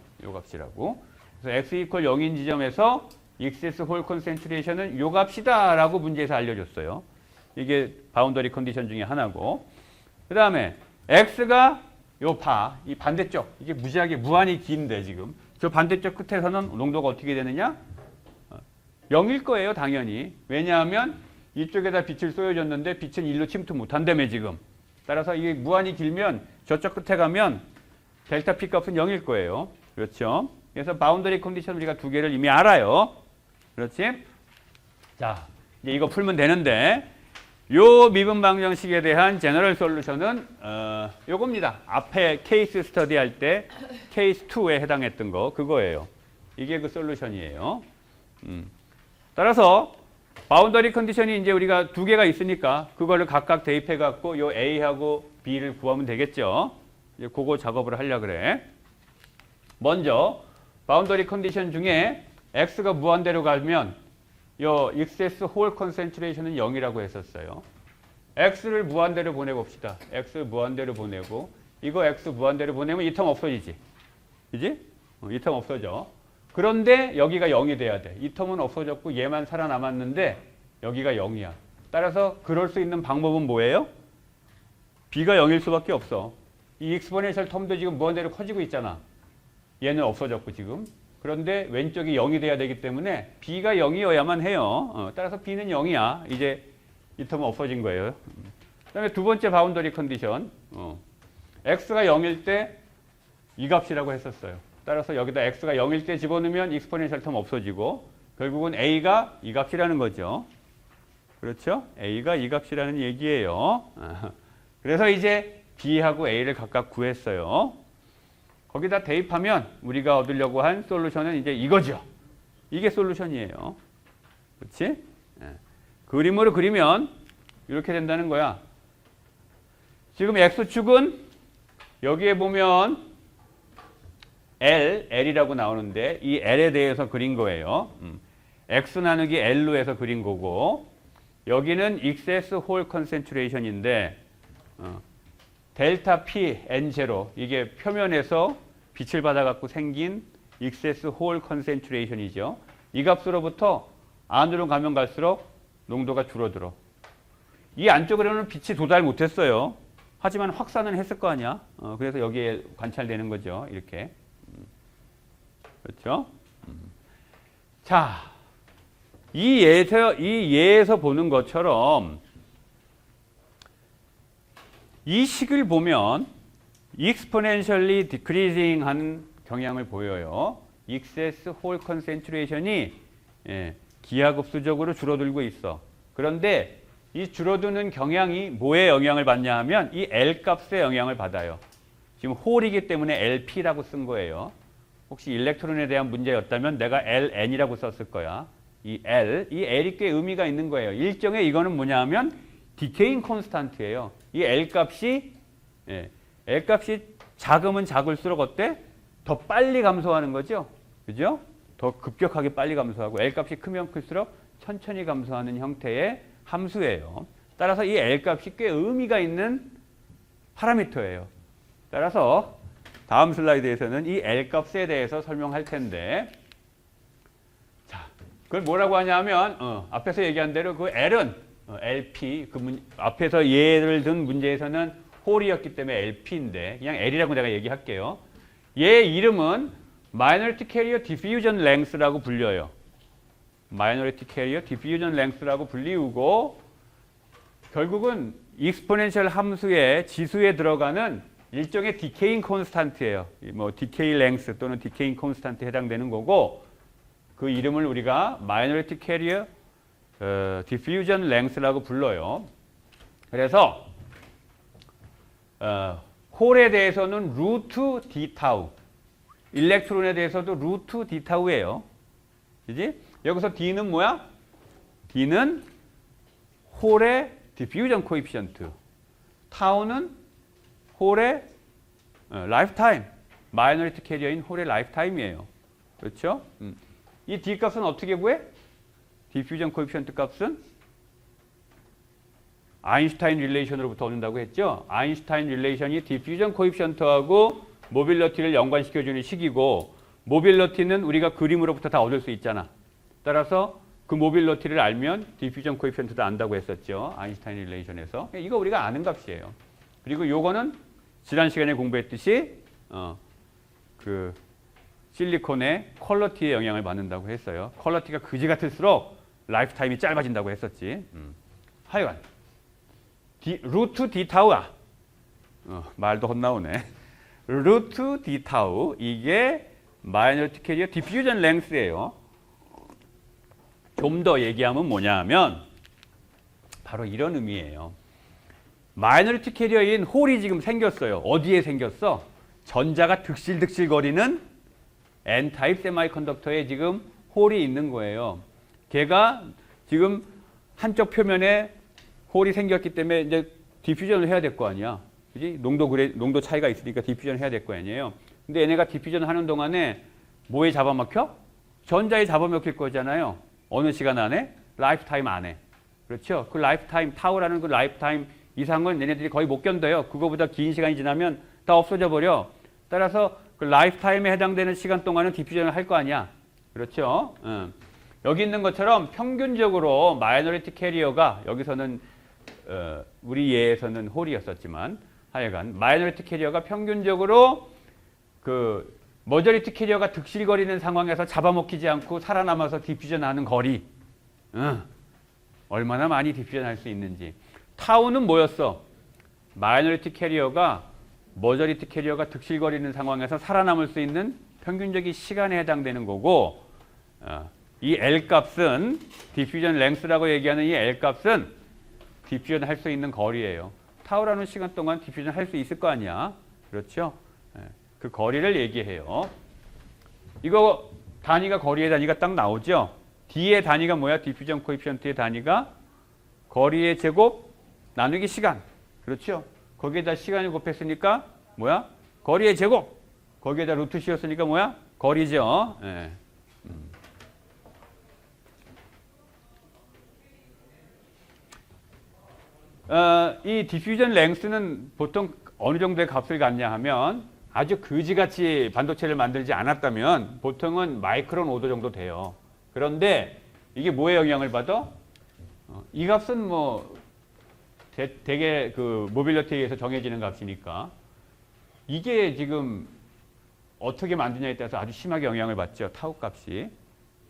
그래서 x 이퀄 0인 지점에서 XS 홀 컨센트레이션은 요 값이다라고 문제에서 알려줬어요. 이게 바운더리 컨디션 중에 하나고. 그 다음에 x가 요 이 반대쪽. 이게 무한히 긴데 지금. 저 반대쪽 끝에서는 농도가 어떻게 되느냐? 0일 거예요, 당연히. 왜냐하면 이쪽에다 빛을 쏘여줬는데 빛은 일로 침투 못한다며 지금. 따라서 이게 무한히 길면 저쪽 끝에 가면 델타 P 값은 0일 거예요. 그렇죠? 그래서 바운더리 컨디션 우리가 두 개를 이미 알아요. 그렇지? 자, 이제 이거 풀면 되는데 요 미분 방정식에 대한 제너럴 솔루션은 요겁니다. 앞에 케이스 스터디 할 때 케이스 2에 해당했던 거 그거예요. 이게 그 솔루션이에요. 따라서 바운더리 컨디션이 이제 우리가 두 개가 있으니까 그거를 각각 대입해 갖고 요 A하고 B를 구하면 되겠죠. 이제 그거 작업을 하려 그래. 먼저 바운더리 컨디션 중에 X가 무한대로 가면 요 XS 홀 컨센트레이션은 0이라고 했었어요. X를 무한대로 보내봅시다. X 무한대로 보내고 이거 X 무한대로 보내면 이 텀 없어지지. 그지? 이 텀 없어져. 그런데 여기가 0이 돼야 돼. 이 텀은 없어졌고 얘만 살아남았는데 여기가 0이야. 따라서 그럴 수 있는 방법은 뭐예요? B가 0일 수밖에 없어. 이 익스포넨셜 텀도 지금 무한대로 커지고 있잖아. 얘는 없어졌고 지금. 그런데 왼쪽이 0이 돼야 되기 때문에 B가 0이어야만 해요. 따라서 B는 0이야. 이제 이 텀은 없어진 거예요. 그 다음에 두 번째 바운더리 컨디션. X가 0일 때 이 값이라고 했었어요. 따라서 여기다 X가 0일 때 집어넣으면 익스포넨셜 텀 없어지고 결국은 A가 이 값이라는 거죠. 그렇죠? A가 이 값이라는 얘기예요. 그래서 이제 B하고 A를 각각 구했어요. 거기다 대입하면 우리가 얻으려고 한 솔루션은 이제 이거죠. 이게 솔루션이에요. 그렇지? 그림으로 그리면 이렇게 된다는 거야. 지금 X축은 여기에 보면 L이라고 나오는데 이 L에 대해서 그린 거예요. X 나누기 L로 해서 그린 거고 여기는 XS 홀 컨센트레이션인데 델타 P N0 이게 표면에서 빛을 받아갖고 생긴 XS 홀 컨센트레이션이죠. 이 값으로부터 안으로 가면 갈수록 농도가 줄어들어. 이 안쪽으로는 빛이 도달 못했어요. 하지만 확산은 했을 거 아니야. 그래서 여기에 관찰되는 거죠. 이렇게. 그렇죠? 자, 이 예에서 보는 것처럼 이 식을 보면 exponentially decreasing 한 경향을 보여요. excess hole concentration이 기하급수적으로 줄어들고 있어. 그런데 이 줄어드는 경향이 뭐에 영향을 받냐 하면 이 L 값에 영향을 받아요. 지금 홀이기 때문에 LP라고 쓴 거예요. 혹시 일렉트론에 대한 문제였다면 내가 LN이라고 썼을 거야. 이 L이 꽤 의미가 있는 거예요. 일종의 이거는 뭐냐 하면 디케잉 콘스탄트예요. 이 L 값이 작으면 작을수록 어때? 더 빨리 감소하는 거죠. 그죠? 더 급격하게 빨리 감소하고 L 값이 크면 클수록 천천히 감소하는 형태의 함수예요. 따라서 이 L 값이 꽤 의미가 있는 파라미터예요. 따라서 다음 슬라이드에서는 이 L 값에 대해서 설명할 텐데, 자, 그걸 뭐라고 하냐면 앞에서 얘기한 대로 그 L은 LP 앞에서 예를 든 문제에서는 홀이었기 때문에 LP인데 그냥 L이라고 내가 얘기할게요. 얘 이름은 Minority Carrier Diffusion Length라고 불려요. Minority Carrier Diffusion Length라고 불리우고 결국은 익스포넨셜 함수의 지수에 들어가는 일종의 디케잉 콘스탄트예요. 뭐 디케이 랭스 또는 디케잉 콘스탄트에 해당되는 거고 그 이름을 우리가 Minority Carrier Diffusion Length라고 불러요. 그래서 홀에 대해서는 루트 d 타우, 일렉트론에 대해서도 루트 d 타우예요. 그지? 여기서 d는 뭐야? d는 홀의 디퓨전 코에피션트, 타우는 홀의 라이프타임, 마이너리티 캐리어인 홀의 라이프타임이에요. 그렇죠? 이 d 값은 어떻게 구해? 디퓨전 코에피션트 값은 아인슈타인 릴레이션으로부터 얻는다고 했죠. 아인슈타인 릴레이션이 디퓨전 코에피션트하고 모빌러티를 연관시켜주는 식이고 모빌러티는 우리가 그림으로부터 다 얻을 수 있잖아. 따라서 그 모빌러티를 알면 디퓨전 코에피션트도 안다고 했었죠. 아인슈타인 릴레이션에서. 이거 우리가 아는 값이에요. 그리고 요거는 지난 시간에 공부했듯이 그 실리콘의 퀄러티에 영향을 받는다고 했어요. 퀄러티가 그지 같을수록 라이프 타임이 짧아진다고 했었지. 하여간 루트 d 타우야. 말도 헛나오네. 루트 d 타우 이게 마이너리티 캐리어 디퓨전 랭스예요. 좀 더 얘기하면 뭐냐 하면 바로 이런 의미예요. 마이너리티 캐리어인 홀이 지금 생겼어요. 어디에 생겼어? 전자가 득실득실거리는 N타입 세마이컨덕터에 지금 홀이 있는 거예요. 걔가 지금 한쪽 표면에 홀이 생겼기 때문에 이제 디퓨전을 해야 될 거 아니야. 그지? 농도 차이가 있으니까 디퓨전을 해야 될 거 아니에요. 근데 얘네가 디퓨전 하는 동안에 뭐에 잡아먹혀? 전자에 잡아먹힐 거잖아요. 어느 시간 안에? 라이프타임 안에. 그렇죠? 그 라이프타임, 타우라는 그 라이프타임 이상은 얘네들이 거의 못 견뎌요. 그거보다 긴 시간이 지나면 다 없어져 버려. 따라서 그 라이프타임에 해당되는 시간 동안은 디퓨전을 할 거 아니야. 그렇죠? 여기 있는 것처럼 평균적으로 마이너리티 캐리어가 여기서는 우리 예에서는 홀이었었지만 하여간 마이너리티 캐리어가 평균적으로 그 머저리티 캐리어가 득실거리는 상황에서 잡아먹히지 않고 살아남아서 디퓨전하는 거리. 얼마나 많이 디퓨전할 수 있는지. 타우는 뭐였어? 마이너리티 캐리어가 머저리티 캐리어가 득실거리는 상황에서 살아남을 수 있는 평균적인 시간에 해당되는 거고 이 L 값은 디퓨전 랭스라고 얘기하는 이 L 값은 디퓨전 할 수 있는 거리예요. 타우라는 시간 동안 디퓨전 할 수 있을 거 아니야. 그렇죠? 그 거리를 얘기해요. 이거 단위가 거리의 단위가 딱 나오죠. D의 단위가 뭐야? 디퓨전 코에피션트의 단위가 거리의 제곱 나누기 시간. 그렇죠? 거기에다 시간을 곱했으니까 뭐야? 거리의 제곱. 거기에다 루트 씌웠으니까 뭐야? 거리죠. 예. 이 디퓨전 랭스는 보통 어느 정도의 값을 갖냐 하면 아주 그지같이 반도체를 만들지 않았다면 보통은 마이크론 오도 정도 돼요. 그런데 이게 뭐에 영향을 받아? 이 값은 뭐 대개 그 모빌리티에 의해서 정해지는 값이니까 이게 지금 어떻게 만드냐에 따라서 아주 심하게 영향을 받죠. 타우 값이.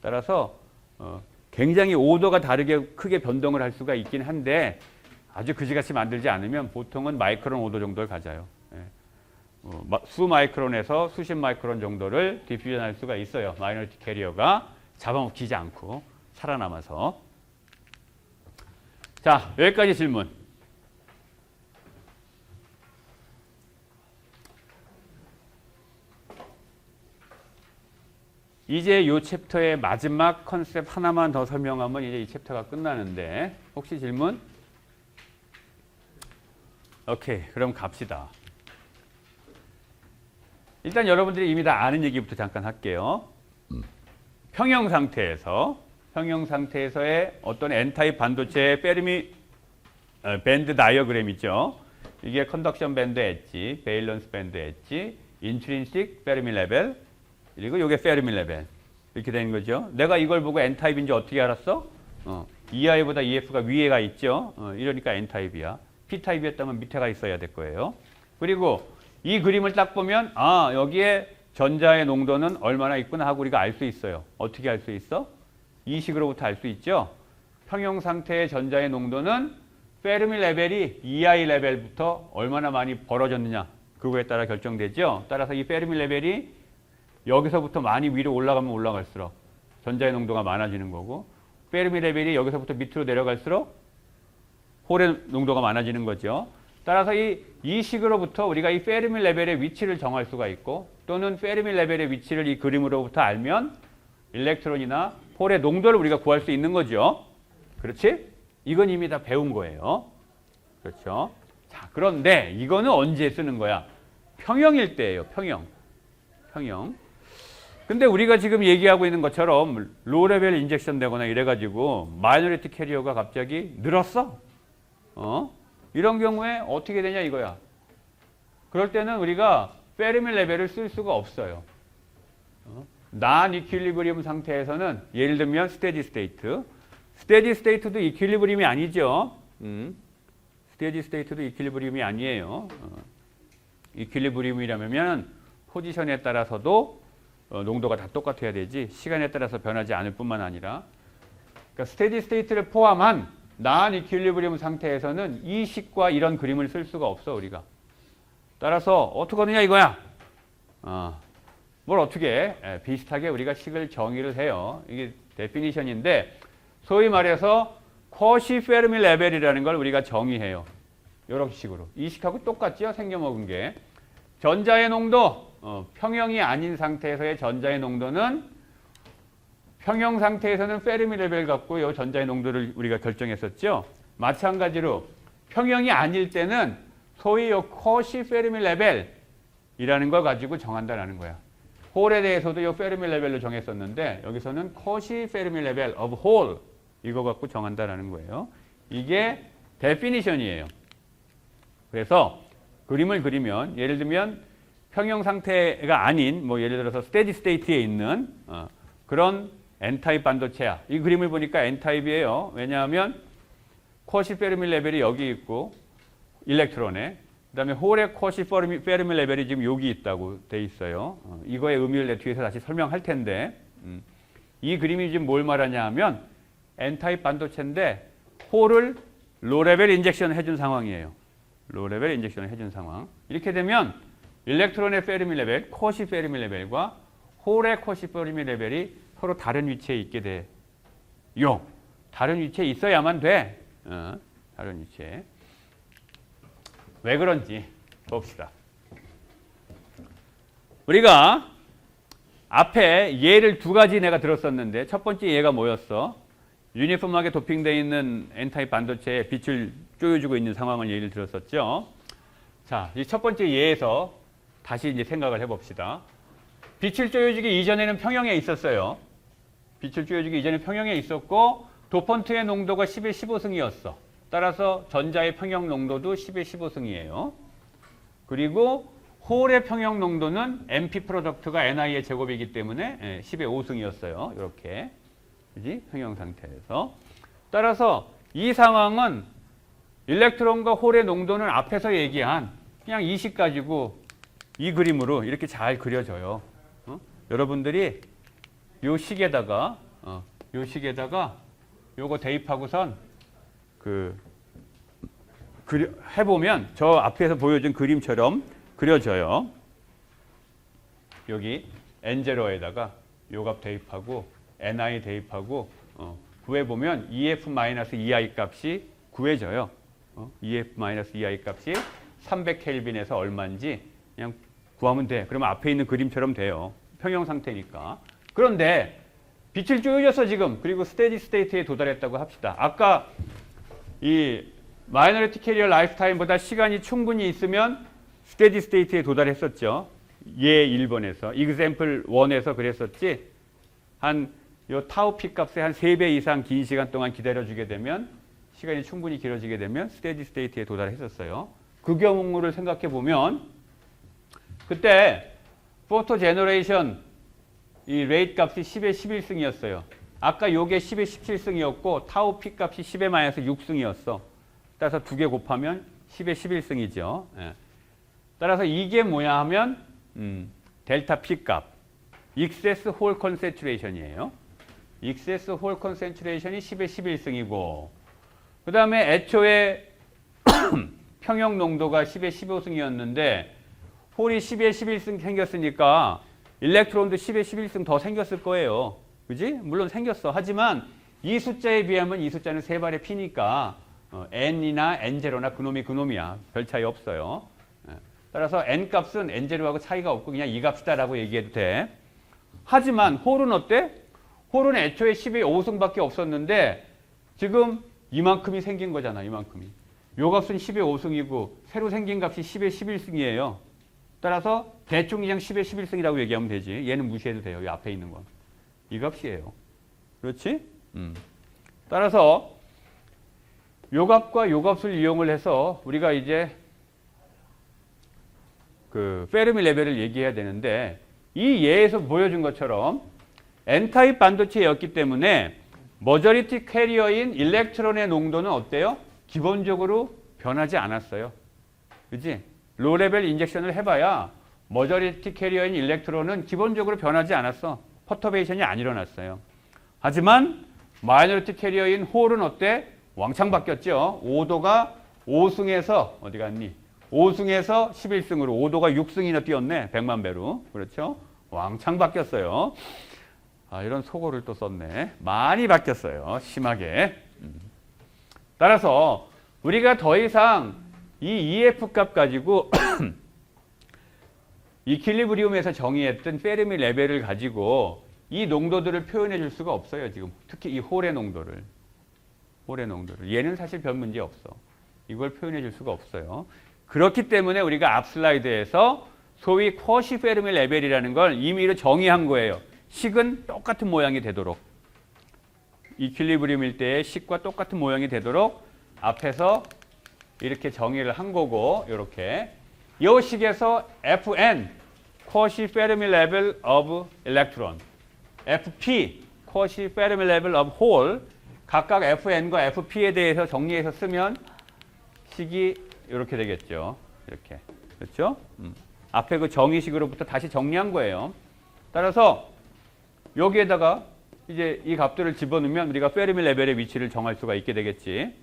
따라서 굉장히 오더가 다르게 크게 변동을 할 수가 있긴 한데 아주 그지같이 만들지 않으면 보통은 마이크론 오더 정도를 가져요. 예. 수 마이크론에서 수십 마이크론 정도를 디퓨전할 수가 있어요. 마이너리티 캐리어가 잡아먹히지 않고 살아남아서. 자, 여기까지 질문. 이제 이 챕터의 마지막 컨셉 하나만 더 설명하면 이제 이 챕터가 끝나는데 혹시 질문? 오케이, 그럼 갑시다. 일단 여러분들이 이미 다 아는 얘기부터 잠깐 할게요. 평형 상태에서의 어떤 N타입 반도체의 페르미 밴드 다이어그램 있죠. 이게 컨덕션 밴드 엣지, 베일런스 밴드 엣지, 인트린식 페르미 레벨, 그리고 이게 페르미 레벨. 이렇게 되는 거죠. 내가 이걸 보고 N타입인지 어떻게 알았어? EI보다 EF가 위에가 있죠. 이러니까 N타입이야. P타입이었다면 밑에가 있어야 될 거예요. 그리고 이 그림을 딱 보면 아, 여기에 전자의 농도는 얼마나 있구나 하고 우리가 알 수 있어요. 어떻게 알 수 있어? 이 식으로부터 알 수 있죠. 평형 상태의 전자의 농도는 페르미 레벨이 EI 레벨부터 얼마나 많이 벌어졌느냐 그거에 따라 결정되죠. 따라서 이 페르미 레벨이 여기서부터 많이 위로 올라가면 올라갈수록 전자의 농도가 많아지는 거고 페르미 레벨이 여기서부터 밑으로 내려갈수록 홀의 농도가 많아지는 거죠. 따라서 이 식으로부터 우리가 이 페르미 레벨의 위치를 정할 수가 있고 또는 페르미 레벨의 위치를 이 그림으로부터 알면 일렉트론이나 홀의 농도를 우리가 구할 수 있는 거죠. 그렇지? 이건 이미 다 배운 거예요. 그렇죠? 자, 그런데 이거는 언제 쓰는 거야? 평형일 때예요. 평형. 근데 우리가 지금 얘기하고 있는 것처럼 로우 레벨 인젝션 되거나 이래가지고 마이너리티 캐리어가 갑자기 늘었어. 이런 경우에 어떻게 되냐 이거야. 그럴 때는 우리가 페르미 레벨을 쓸 수가 없어요. 난 이퀄리브리움 상태에서는 예를 들면 스테디 스테이트도 이퀄리브리움이 아니죠. 스테디 스테이트도 이퀄리브리움이 아니에요. 이퀄리브리움이라면 포지션에 따라서도 농도가 다 똑같아야 되지 시간에 따라서 변하지 않을 뿐만 아니라 그러니까 스테디 스테이트를 포함한 난 이퀄리브리움 상태에서는 이 식과 이런 그림을 쓸 수가 없어 우리가. 따라서 어떻게 하느냐 이거야. 뭘 어떻게 비슷하게 우리가 식을 정의를 해요. 이게 데피니션인데 소위 말해서 쿼시 페르미 레벨이라는 걸 우리가 정의해요. 이런 식으로. 이 식하고 똑같죠? 생겨먹은 게. 전자의 농도, 평형이 아닌 상태에서의 전자의 농도는 평형 상태에서는 페르미 레벨 갖고 이 전자의 농도를 우리가 결정했었죠. 마찬가지로 평형이 아닐 때는 소위 이 쿼시 페르미 레벨이라는 걸 가지고 정한다라는 거야. 홀에 대해서도 이 페르미 레벨로 정했었는데 여기서는 쿼시 페르미 레벨 of 홀 이거 갖고 정한다라는 거예요. 이게 데피니션이에요. 그래서 그림을 그리면 예를 들면 평형 상태가 아닌 뭐 예를 들어서 스테디 스테이트에 있는 그런 N타입 반도체야. 이 그림을 보니까 N타입이에요. 왜냐하면 쿼시 페르미 레벨이 여기 있고 일렉트론에 그다음에 홀의 쿼시 페르미 레벨이 지금 여기 있다고 돼 있어요. 이거의 의미를 내 뒤에서 다시 설명할 텐데 이 그림이 지금 뭘 말하냐 하면 N타입 반도체인데 홀을 로레벨 인젝션 해준 상황이에요. 로레벨 인젝션을 해준 상황. 이렇게 되면 일렉트론의 페르미 레벨, 쿼시 페르미 레벨과 홀의 쿼시 페르미 레벨이 서로 다른 위치에 있게 돼요. 다른 위치에 있어야만 돼. 다른 위치에. 왜 그런지 봅시다. 우리가 앞에 예를 두 가지 내가 들었었는데 첫 번째 예가 뭐였어? 유니폼하게 도핑되어 있는 N타입 반도체에 빛을 쪼여주고 있는 상황을 예를 들었었죠. 자, 이 첫 번째 예에서 다시 이제 생각을 해봅시다. 빛을 쪼여주기 이전에는 평형에 있었어요. 빛을 쪼여주기 이전에 평형에 있었고 도펀트의 농도가 10의 15승이었어. 따라서 전자의 평형 농도도 10의 15승이에요. 그리고 홀의 평형 농도는 MP 프로덕트가 NI의 제곱이기 때문에 10의 5승이었어요. 이렇게. 그지? 평형 상태에서. 따라서 이 상황은 일렉트론과 홀의 농도는 앞에서 얘기한 그냥 이 식 가지고 이 그림으로 이렇게 잘 그려져요. 여러분들이 요 식에다가 요거 대입하고선 해보면 저 앞에서 보여준 그림처럼 그려져요. 여기 N0에다가 요 값 대입하고 NI 대입하고 구해보면 EF-EI 값이 구해져요. EF-EI 값이 300켈빈에서 얼마인지 그냥 구하면 돼. 그러면 앞에 있는 그림처럼 돼요. 평형 상태니까. 그런데 빛을 쪼여줬어 지금. 그리고 스테디 스테이트에 도달했다고 합시다. 아까 이 마이너리티 캐리어 라이프타임보다 시간이 충분히 있으면 스테디 스테이트에 도달했었죠. 예 1번에서. example 1에서 그랬었지. 요 타우 피 값에 한 3배 이상 긴 시간 동안 기다려주게 되면 시간이 충분히 길어지게 되면 스테디 스테이트에 도달했었어요. 그 경우를 생각해 보면 그때 포토 제너레이션 이 레이트 값이 10의 11승이었어요. 아까 요게 10의 17승이었고 타우 피 값이 10의 마이너스 6승이었어. 따라서 2개 곱하면 10의 11승이죠. 예. 따라서 이게 뭐냐 하면 델타 피 값. 익세스 홀 컨센트레이션이에요. 익세스 홀 컨센트레이션이 10의 11승이고 그 다음에 애초에 평형 농도가 10의 15승이었는데 홀이 10의 11승 생겼으니까 일렉트론도 10의 11승 더 생겼을 거예요. 그지? 물론 생겼어. 하지만 이 숫자에 비하면 이 숫자는 세 발의 피니까 n이나 n0나 그놈이야. 별 차이 없어요. 따라서 n 값은 n0하고 차이가 없고 그냥 이 값이다라고 얘기해도 돼. 하지만 홀은 어때? 홀은 애초에 10의 5승밖에 없었는데 지금 이만큼이 생긴 거잖아. 이만큼이. 요 값은 10의 5승이고 새로 생긴 값이 10의 11승이에요. 따라서 대충 그냥 10의 11승이라고 얘기하면 되지. 얘는 무시해도 돼요. 이 앞에 있는 건. 이 값이에요. 그렇지? 따라서 요 값과 요 값을 이용을 해서 우리가 이제 그 페르미 레벨을 얘기해야 되는데 이 예에서 보여준 것처럼 N타입 반도체였기 때문에 머저리티 캐리어인 일렉트론의 농도는 어때요? 기본적으로 변하지 않았어요. 그지? 로 레벨 인젝션을 해봐야 머저리티 캐리어인 일렉트론은 기본적으로 변하지 않았어. 퍼터베이션이 안 일어났어요. 하지만 마이너리티 캐리어인 홀은 어때? 왕창 바뀌었죠. 5도가 5승에서 어디 갔니? 5승에서 11승으로 5도가 6승이나 뛰었네. 100만 배로. 그렇죠? 왕창 바뀌었어요. 아, 이런 소고를 또 썼네. 많이 바뀌었어요. 심하게. 따라서 우리가 더 이상 이 EF 값 가지고 이퀄리브리움에서 정의했던 페르미 레벨을 가지고 이 농도들을 표현해 줄 수가 없어요. 지금 특히 이 홀의 농도를. 얘는 사실 별 문제 없어. 이걸 표현해 줄 수가 없어요. 그렇기 때문에 우리가 앞 슬라이드에서 소위 쿼시 페르미 레벨이라는 걸 임의로 정의한 거예요. 식은 똑같은 모양이 되도록. 이퀄리브리움일 때의 식과 똑같은 모양이 되도록 앞에서 이렇게 정의를 한 거고, 이렇게. 이 식에서 FN, 쿼시 페르미 레벨 오브 일렉트론, FP, 쿼시 페르미 레벨 오브 홀, 각각 FN과 FP에 대해서 정리해서 쓰면 식이 이렇게 되겠죠. 이렇게. 그렇죠? 앞에 그 정의식으로부터 다시 정리한 거예요. 따라서 여기에다가 이제 이 값들을 집어넣으면 우리가 페르미 레벨의 위치를 정할 수가 있게 되겠지.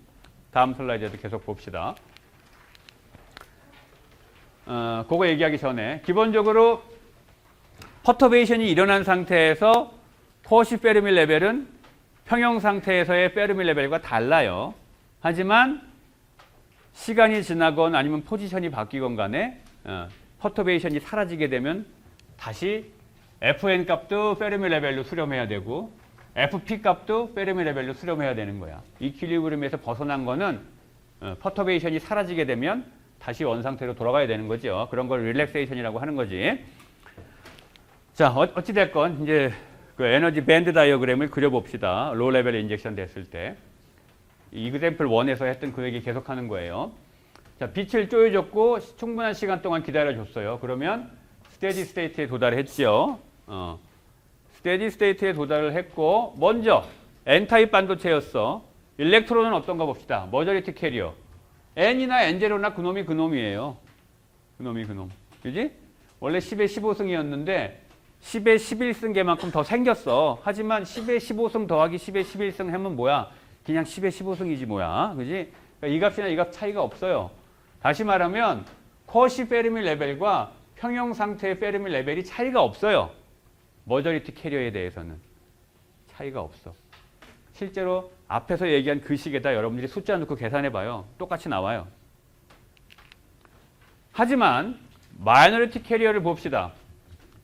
다음 슬라이드에도 계속 봅시다. 그거 얘기하기 전에 기본적으로 퍼터베이션이 일어난 상태에서 쿼시 페르미 레벨은 평형 상태에서의 페르미 레벨과 달라요. 하지만 시간이 지나건 아니면 포지션이 바뀌건 간에 퍼터베이션이 사라지게 되면 다시 FN 값도 페르미 레벨로 수렴해야 되고 FP 값도 페르미 레벨로 수렴해야 되는 거야. 이퀄리브리움에서 벗어난 거는 퍼터베이션이 사라지게 되면 다시 원상태로 돌아가야 되는 거죠. 그런 걸 릴렉세이션이라고 하는 거지. 자, 어찌됐건 이제 그 에너지 밴드 다이어그램을 그려봅시다. 로우 레벨 인젝션 됐을 때. 이그샘플 1에서 했던 그 얘기 계속하는 거예요. 자, 빛을 쪼여줬고 충분한 시간 동안 기다려줬어요. 그러면 스테디 스테이트에 도달했죠. 스테디 스테이트에 도달을 했고 먼저 N타입 반도체였어. 일렉트론은 어떤가 봅시다. 머저리티 캐리어. N이나 N0나 그놈이에요. 그놈. 그지? 원래 10에 15승이었는데 10에 11승 개만큼 더 생겼어. 하지만 10에 15승 더하기 10에 11승 하면 뭐야? 그냥 10에 15승이지 뭐야. 그지? 그러니까 이 값이나 이 값 차이가 없어요. 다시 말하면 쿼시 페르미 레벨과 평형 상태의 페르미 레벨이 차이가 없어요. 머저리티 캐리어에 대해서는 차이가 없어. 실제로 앞에서 얘기한 그 식에다 여러분들이 숫자 넣고 계산해 봐요. 똑같이 나와요. 하지만 마이너리티 캐리어를 봅시다.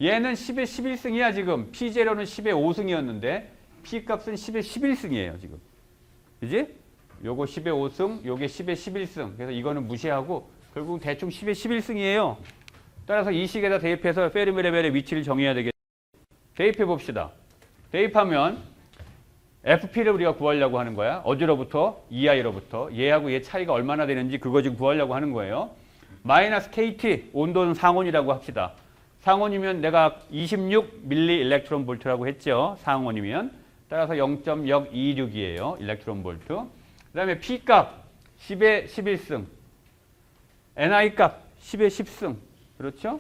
얘는 10에 11승이야 지금. P0는 10에 5승이었는데 P값은 10에 11승이에요 지금. 그지? 요거 10에 5승, 요게 10에 11승. 그래서 이거는 무시하고 결국 대충 10에 11승이에요. 따라서 이 식에다 대입해서 페르미 레벨의 위치를 정해야 되겠죠. 대입해 봅시다. 대입하면 FP를 우리가 구하려고 하는 거야. 어디로부터? EI로부터. 얘하고 얘 차이가 얼마나 되는지 그거 지금 구하려고 하는 거예요. 마이너스 KT, 온도는 상온이라고 합시다. 상온이면 내가 26 밀리 일렉트론 볼트라고 했죠. 상온이면. 따라서 0.026이에요. 일렉트론 볼트. 그 다음에 P값 10에 11승. NI값 10에 10승. 그렇죠?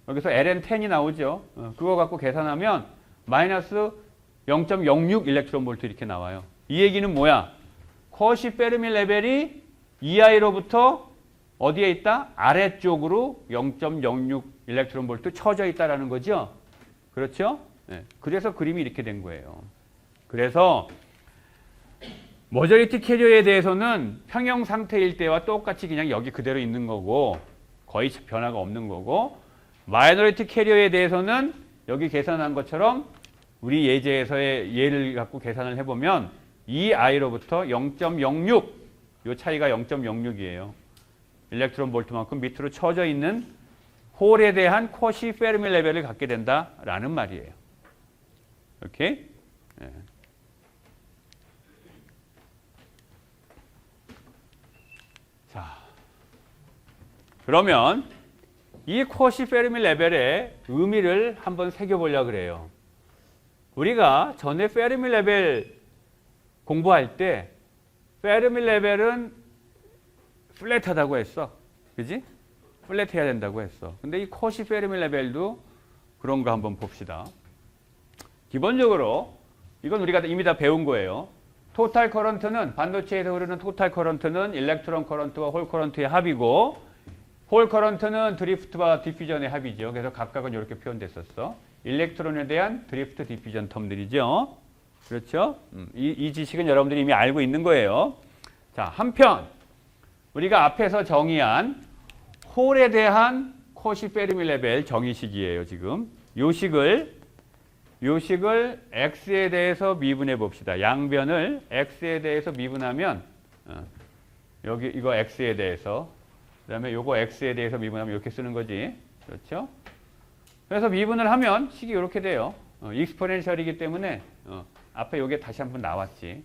여기서 LN10이 나오죠. 그거 갖고 계산하면 마이너스 0.06 일렉트론 볼트 이렇게 나와요. 이 얘기는 뭐야? 쿼시 페르미 레벨이 EI로부터 어디에 있다? 아래쪽으로 0.06 일렉트론 볼트 쳐져 있다라는 거죠. 그렇죠? 네. 그래서 그림이 이렇게 된 거예요. 그래서 머저리티 캐리어에 대해서는 평형 상태일 때와 똑같이 그냥 여기 그대로 있는 거고 거의 변화가 없는 거고 마이너리티 캐리어에 대해서는 여기 계산한 것처럼 우리 예제에서의 예를 갖고 계산을 해보면 이 I로부터 0.06 이 차이가 0.06이에요. 일렉트론 볼트만큼 밑으로 쳐져 있는 홀에 대한 쿼시 페르미 레벨을 갖게 된다라는 말이에요. 오케이? 네. 자, 그러면 이 쿼시 페르미 레벨의 의미를 한번 새겨보려고 그래요. 우리가 전에 페르미 레벨 공부할 때 페르미 레벨은 플랫하다고 했어. 그지? 플랫해야 된다고 했어. 근데 이 쿼시 페르미 레벨도 그런 거 한번 봅시다. 기본적으로 이건 우리가 이미 다 배운 거예요. 토탈 커런트는 반도체에서 흐르는 토탈 커런트는 일렉트론 커런트와 홀 커런트의 합이고 홀 커런트는 드리프트와 디퓨전의 합이죠. 그래서 각각은 이렇게 표현됐었어. 일렉트론에 대한 드리프트 디퓨전 텀들이죠. 그렇죠? 이 지식은 여러분들이 이미 알고 있는 거예요. 자, 한편 우리가 앞에서 정의한 홀에 대한 쿼시 페르미 레벨 정의식이에요. 지금 요 식을 x에 대해서 미분해 봅시다. 양변을 x에 대해서 미분하면 여기 이거 x에 대해서 그다음에 요거 x에 대해서 미분하면 이렇게 쓰는 거지. 그렇죠? 그래서 미분을 하면 식이 이렇게 돼요. 익스포넨셜이기 때문에 앞에 요게 다시 한번 나왔지.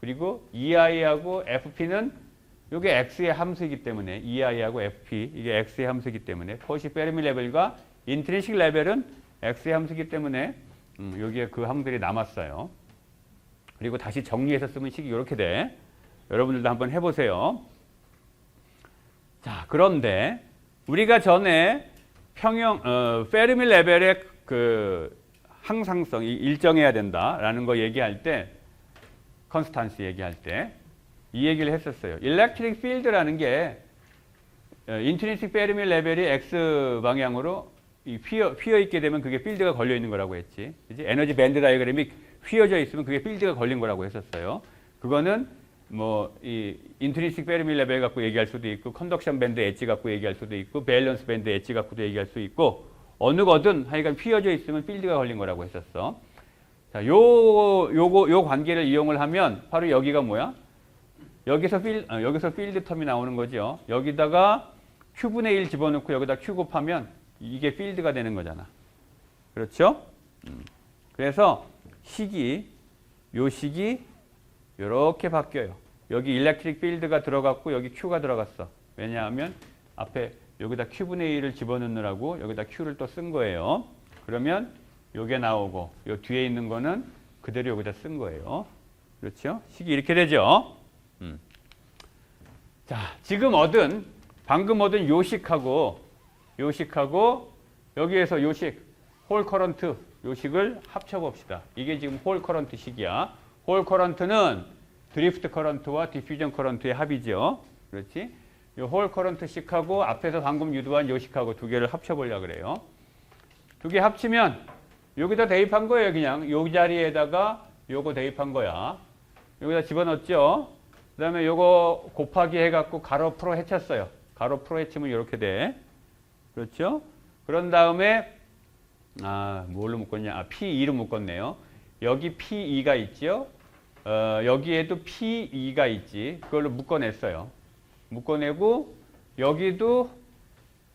그리고 EI하고 FP는 요게 x의 함수이기 때문에 EI하고 FP 이게 x의 함수이기 때문에 쿼시 페르미 레벨과 인트린식 레벨은 x의 함수이기 때문에 여기에 그 함들이 남았어요. 그리고 다시 정리해서 쓰면 식이 이렇게 돼. 여러분들도 한번 해보세요. 자, 그런데 우리가 전에 페르미 레벨의 그 항상성이 일정해야 된다라는 거 얘기할 때, 컨스탄스 얘기할 때 이 얘기를 했었어요. 일렉트릭 필드라는 게 인트린식 페르미 레벨이 x 방향으로 휘어 있게 되면 그게 필드가 걸려 있는 거라고 했지. 그치? 에너지 밴드 다이어그램이 휘어져 있으면 그게 필드가 걸린 거라고 했었어요. 그거는 뭐 이 인트린식 페르미 레벨 갖고 얘기할 수도 있고 컨덕션 밴드 엣지 갖고 얘기할 수도 있고 밸런스 밴드 엣지 갖고도 얘기할 수 있고 어느 거든 하여간 휘어져 있으면 필드가 걸린 거라고 했었어. 자, 요 관계를 이용을 하면 바로 여기가 뭐야? 여기서 필드 텀이 나오는 거죠. 여기다가 Q분의 1 집어넣고 여기다 Q 곱하면 이게 필드가 되는 거잖아. 그렇죠? 그래서 요 식이 이렇게 바뀌어요. 여기 일렉트릭 필드가 들어갔고 여기 Q가 들어갔어. 왜냐하면 앞에 여기다 Q분의 1을 집어넣느라고 여기다 Q를 또 쓴 거예요. 그러면 요게 나오고 요 뒤에 있는 거는 그대로 여기다 쓴 거예요. 그렇죠? 식이 이렇게 되죠. 자, 지금 방금 얻은 요식하고 여기에서 요식, 홀 커런트 요식을 합쳐봅시다. 이게 지금 홀 커런트 식이야. 홀 커런트는 드리프트 커런트와 디퓨전 커런트의 합이죠. 그렇지? 이 홀 커런트 식하고 앞에서 방금 유도한 요식하고 두 개를 합쳐보려고 그래요. 두 개 합치면 여기다 대입한 거예요. 그냥 요 자리에다가 요거 대입한 거야. 여기다 집어넣었죠. 그 다음에 요거 곱하기 해갖고 가로 풀어 헤쳤어요. 가로 풀어 헤치면 이렇게 돼. 그렇죠? 그런 다음에 뭘로 묶었냐? P2로 묶었네요. 여기 P2가 있죠. 여기에도 P2가 있지. 그걸로 묶어냈어요. 묶어내고 여기도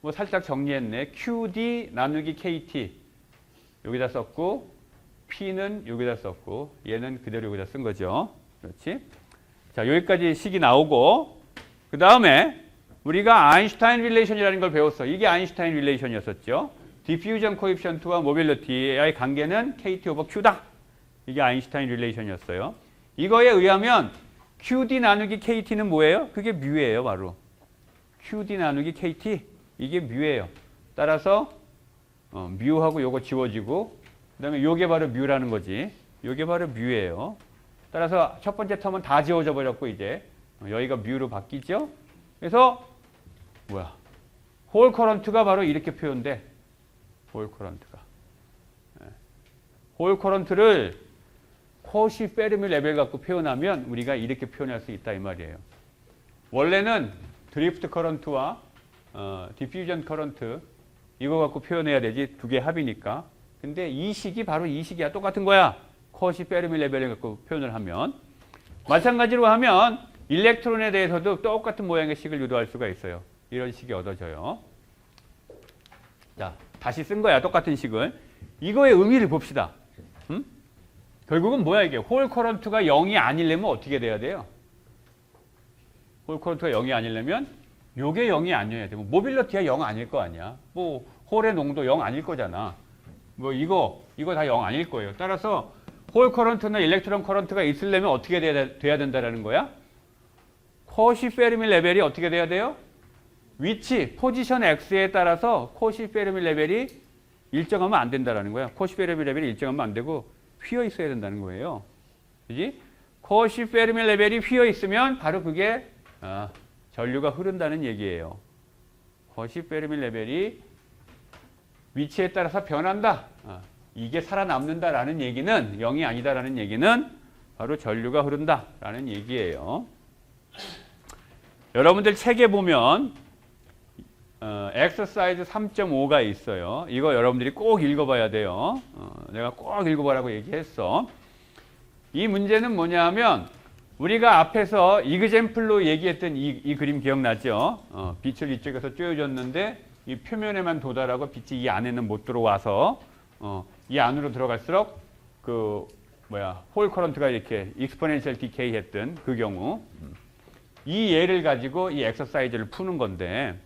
뭐 살짝 정리했네. QD 나누기 KT 여기다 썼고 P는 여기다 썼고 얘는 그대로 여기다 쓴 거죠. 그렇지? 자, 여기까지 식이 나오고 그 다음에 우리가 아인슈타인 릴레이션이라는 걸 배웠어. 이게 아인슈타인 릴레이션이었었죠. 디퓨전 코에피션트와 모빌리티의 관계는 KT 오버 Q다. 이게 아인슈타인 릴레이션이었어요. 이거에 의하면 QD 나누기 KT는 뭐예요? 그게 뮤예요, 바로. QD 나누기 KT 이게 뮤예요. 따라서 뮤하고 요거 지워지고 그다음에 요게 바로 뮤라는 거지. 요게 바로 뮤예요. 따라서 첫 번째 텀은 다 지워져 버렸고 이제 여기가 뮤로 바뀌죠. 그래서 홀 커런트가 바로 이렇게 표현돼. 홀 커런트가. 홀 커런트를 코시 페르미 레벨 갖고 표현하면 우리가 이렇게 표현할 수 있다 이 말이에요. 원래는 드리프트 커런트와 디퓨전 커런트 이거 갖고 표현해야 되지 두 개 합이니까. 근데 이 식이 바로 이 식이야. 똑같은 거야. 코시 페르미 레벨을 갖고 표현을 하면. 마찬가지로 하면 일렉트론에 대해서도 똑같은 모양의 식을 유도할 수가 있어요. 이런 식이 얻어져요. 자, 다시 쓴 거야. 똑같은 식을. 이거의 의미를 봅시다. 결국은 뭐야 이게. 홀 커런트가 0이 아니려면 어떻게 돼야 돼요? 홀 커런트가 0이 아니려면 요게 0이 아니어야 돼. 뭐 모빌리티가 0 아닐 거 아니야. 뭐 홀의 농도 0 아닐 거잖아. 뭐 이거 다 0 아닐 거예요. 따라서 홀 커런트나 일렉트론 커런트가 있으려면 어떻게 돼야 된다라는 거야? 코시 페르미 레벨이 어떻게 돼야 돼요? 위치, 포지션 X에 따라서 코시 페르미 레벨이 일정하면 안 된다라는 거야. 코시 페르미 레벨이 일정하면 안 되고 휘어 있어야 된다는 거예요. 그지? 코시 페르미 레벨이 휘어 있으면 바로 그게 전류가 흐른다는 얘기예요. 코시 페르미 레벨이 위치에 따라서 변한다. 이게 살아남는다라는 얘기는 0이 아니다라는 얘기는 바로 전류가 흐른다라는 얘기예요. 여러분들 책에 보면 엑서사이즈 3.5가 있어요. 이거 여러분들이 꼭 읽어봐야 돼요. 내가 꼭 읽어보라고 얘기했어. 이 문제는 뭐냐면 우리가 앞에서 이그젬플로 얘기했던 이 그림 기억나죠? 빛을 이쪽에서 쬐어줬는데 이 표면에만 도달하고 빛이 이 안에는 못 들어와서 이 안으로 들어갈수록 홀 커런트가 이렇게 익스포넨셜 디케이 했던 그 경우 이 예를 가지고 이 엑서사이즈를 푸는 건데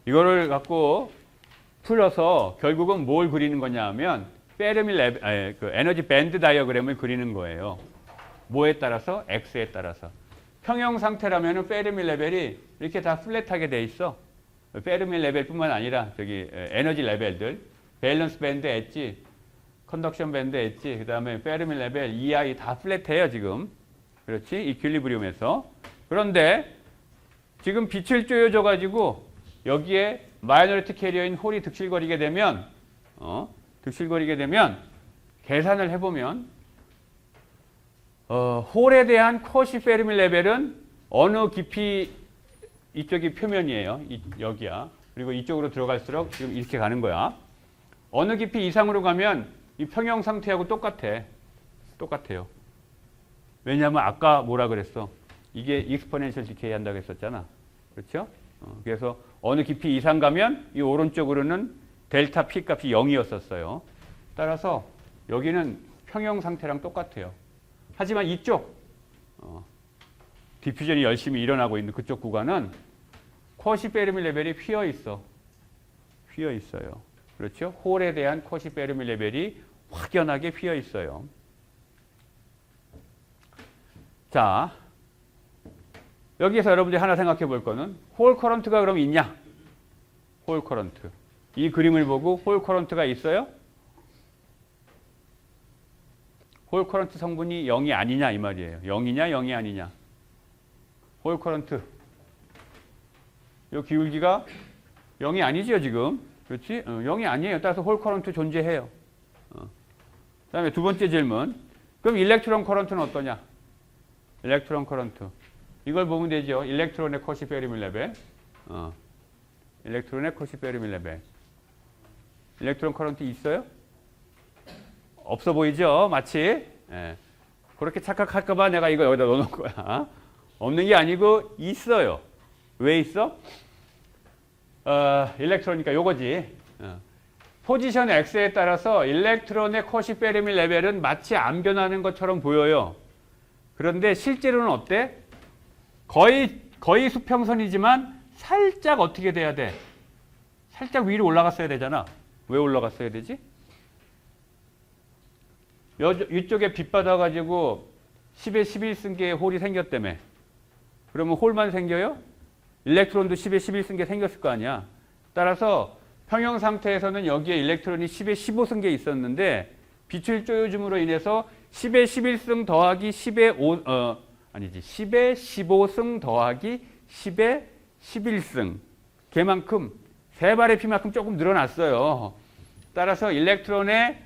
이거를 갖고 풀어서 결국은 뭘 그리는 거냐 하면 에너지 밴드 다이어그램을 그리는 거예요. 뭐에 따라서? X에 따라서. 평형 상태라면 페르미 레벨이 이렇게 다 플랫하게 돼 있어. 페르미 레벨뿐만 아니라 저기 에너지 레벨들, 밸런스 밴드 엣지, 컨덕션 밴드 엣지, 그 다음에 페르미 레벨, EI 다 플랫해요 지금. 그렇지? 이퀄리브리움에서. 그런데 지금 빛을 쪼여줘 가지고 여기에 마이너리티 캐리어인 홀이 득실거리게 되면 계산을 해보면 홀에 대한 코시 페르미 레벨은 어느 깊이 이쪽이 표면이에요. 여기야. 그리고 이쪽으로 들어갈수록 지금 이렇게 가는 거야. 어느 깊이 이상으로 가면 이 평형 상태하고 똑같아요. 왜냐하면 아까 뭐라 그랬어? 이게 익스포넨셜 디케이 한다고 했었잖아. 그렇죠? 그래서 어느 깊이 이상 가면 이 오른쪽으로는 델타 P 값이 0이었었어요. 따라서 여기는 평형 상태랑 똑같아요. 하지만 이쪽 디퓨전이 열심히 일어나고 있는 그쪽 구간은 코시 페르미 레벨이 휘어 있어요. 그렇죠? 홀에 대한 코시 페르미 레벨이 확연하게 휘어 있어요. 자, 여기에서 여러분들이 하나 생각해 볼 거는 홀 커런트가 그럼 있냐? 홀 커런트. 이 그림을 보고 홀 커런트가 있어요? 홀 커런트 성분이 0이 아니냐 이 말이에요. 0이냐 0이 아니냐. 홀 커런트. 이 기울기가 0이 아니죠 지금. 그렇지? 0이 아니에요. 따라서 홀 커런트 존재해요. 그다음에 두 번째 질문. 그럼 일렉트론 커런트는 어떠냐? 일렉트론 커런트. 이걸 보면 되죠. 일렉트론의 컷시 페르미 레벨. 일렉트론의 컷시 페르미 레벨. 일렉트론 커런트 있어요? 없어 보이죠? 마치. 예. 그렇게 착각할까 봐 내가 이거 여기다 넣어놓은 거야. 없는 게 아니고 있어요. 왜 있어? 일렉트론이니까 요거지. 포지션 X에 따라서 일렉트론의 컷시 페르미 레벨은 마치 안 변하는 것처럼 보여요. 그런데 실제로는 어때? 거의 수평선이지만 살짝 어떻게 돼야 돼? 살짝 위로 올라갔어야 되잖아. 왜 올라갔어야 되지? 이쪽에 빛 받아가지고 10에 11승계의 홀이 생겼다며. 그러면 홀만 생겨요? 일렉트론도 10에 11승계 생겼을 거 아니야. 따라서 평형 상태에서는 여기에 일렉트론이 10에 15승계 있었는데 빛을 쪼여줌으로 인해서 10에 11승 더하기 10에 10에 15승 더하기 10에 11승. 걔만큼 세 발의 피만큼 조금 늘어났어요. 따라서 일렉트론의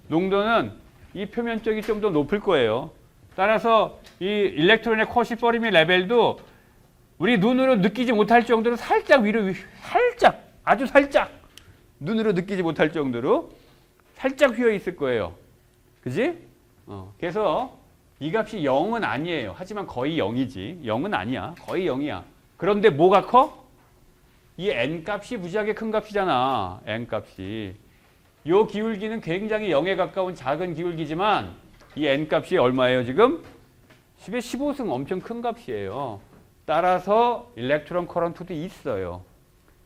농도는 이 표면 쪽이 좀 더 높을 거예요. 따라서 이 일렉트론의 컷시 페르미 레벨도 우리 눈으로 느끼지 못할 정도로 살짝 위로, 살짝, 아주 살짝 눈으로 느끼지 못할 정도로 살짝 휘어 있을 거예요. 그지? 그래서 이 값이 0은 아니에요. 하지만 거의 0이지. 0은 아니야. 거의 0이야. 그런데 뭐가 커? 이 n 값이 무지하게 큰 값이잖아. n 값이. 이 기울기는 굉장히 0에 가까운 작은 기울기지만 이 n 값이 얼마예요 지금? 10에 15승 엄청 큰 값이에요. 따라서 일렉트론 커런트도 있어요.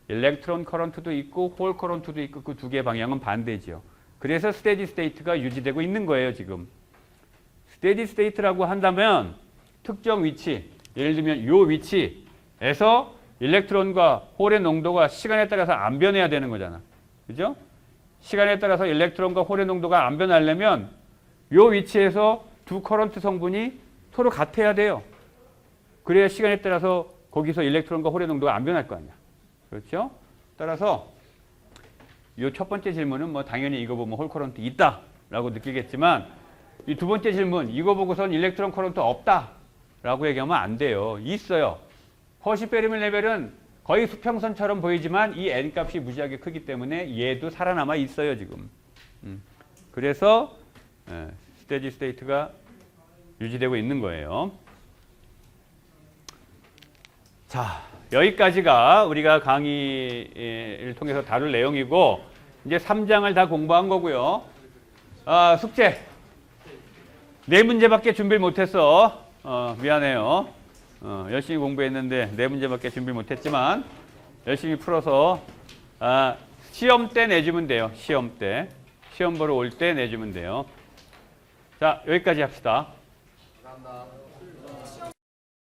일렉트론 커런트도 있고 홀 커런트도 있고 그 두 개의 방향은 반대죠. 그래서 스테디 스테이트가 유지되고 있는 거예요 지금. 스테디 스테이트라고 한다면 특정 위치, 예를 들면 이 위치에서 일렉트론과 홀의 농도가 시간에 따라서 안 변해야 되는 거잖아. 그죠? 시간에 따라서 일렉트론과 홀의 농도가 안 변하려면 이 위치에서 두 커런트 성분이 서로 같아야 돼요. 그래야 시간에 따라서 거기서 일렉트론과 홀의 농도가 안 변할 거 아니야. 그렇죠? 따라서 이 첫 번째 질문은 뭐 당연히 이거 보면 홀 커런트 있다라고 느끼겠지만 이 두 번째 질문 이거 보고선 일렉트론 커런트 없다라고 얘기하면 안 돼요. 있어요. 컷시 페르미 레벨은 거의 수평선처럼 보이지만 이 n 값이 무지하게 크기 때문에 얘도 살아남아 있어요 지금. 그래서 스테디 스테이트가 유지되고 있는 거예요. 자, 여기까지가 우리가 강의를 통해서 다룰 내용이고 이제 3장을 다 공부한 거고요. 숙제. 4문제밖에 준비를 못했어. 미안해요. 열심히 공부했는데 4문제밖에 준비 못했지만 열심히 풀어서 시험 때 내주면 돼요. 시험 때. 시험 보러 올 때 내주면 돼요. 자, 여기까지 합시다. 감사합니다.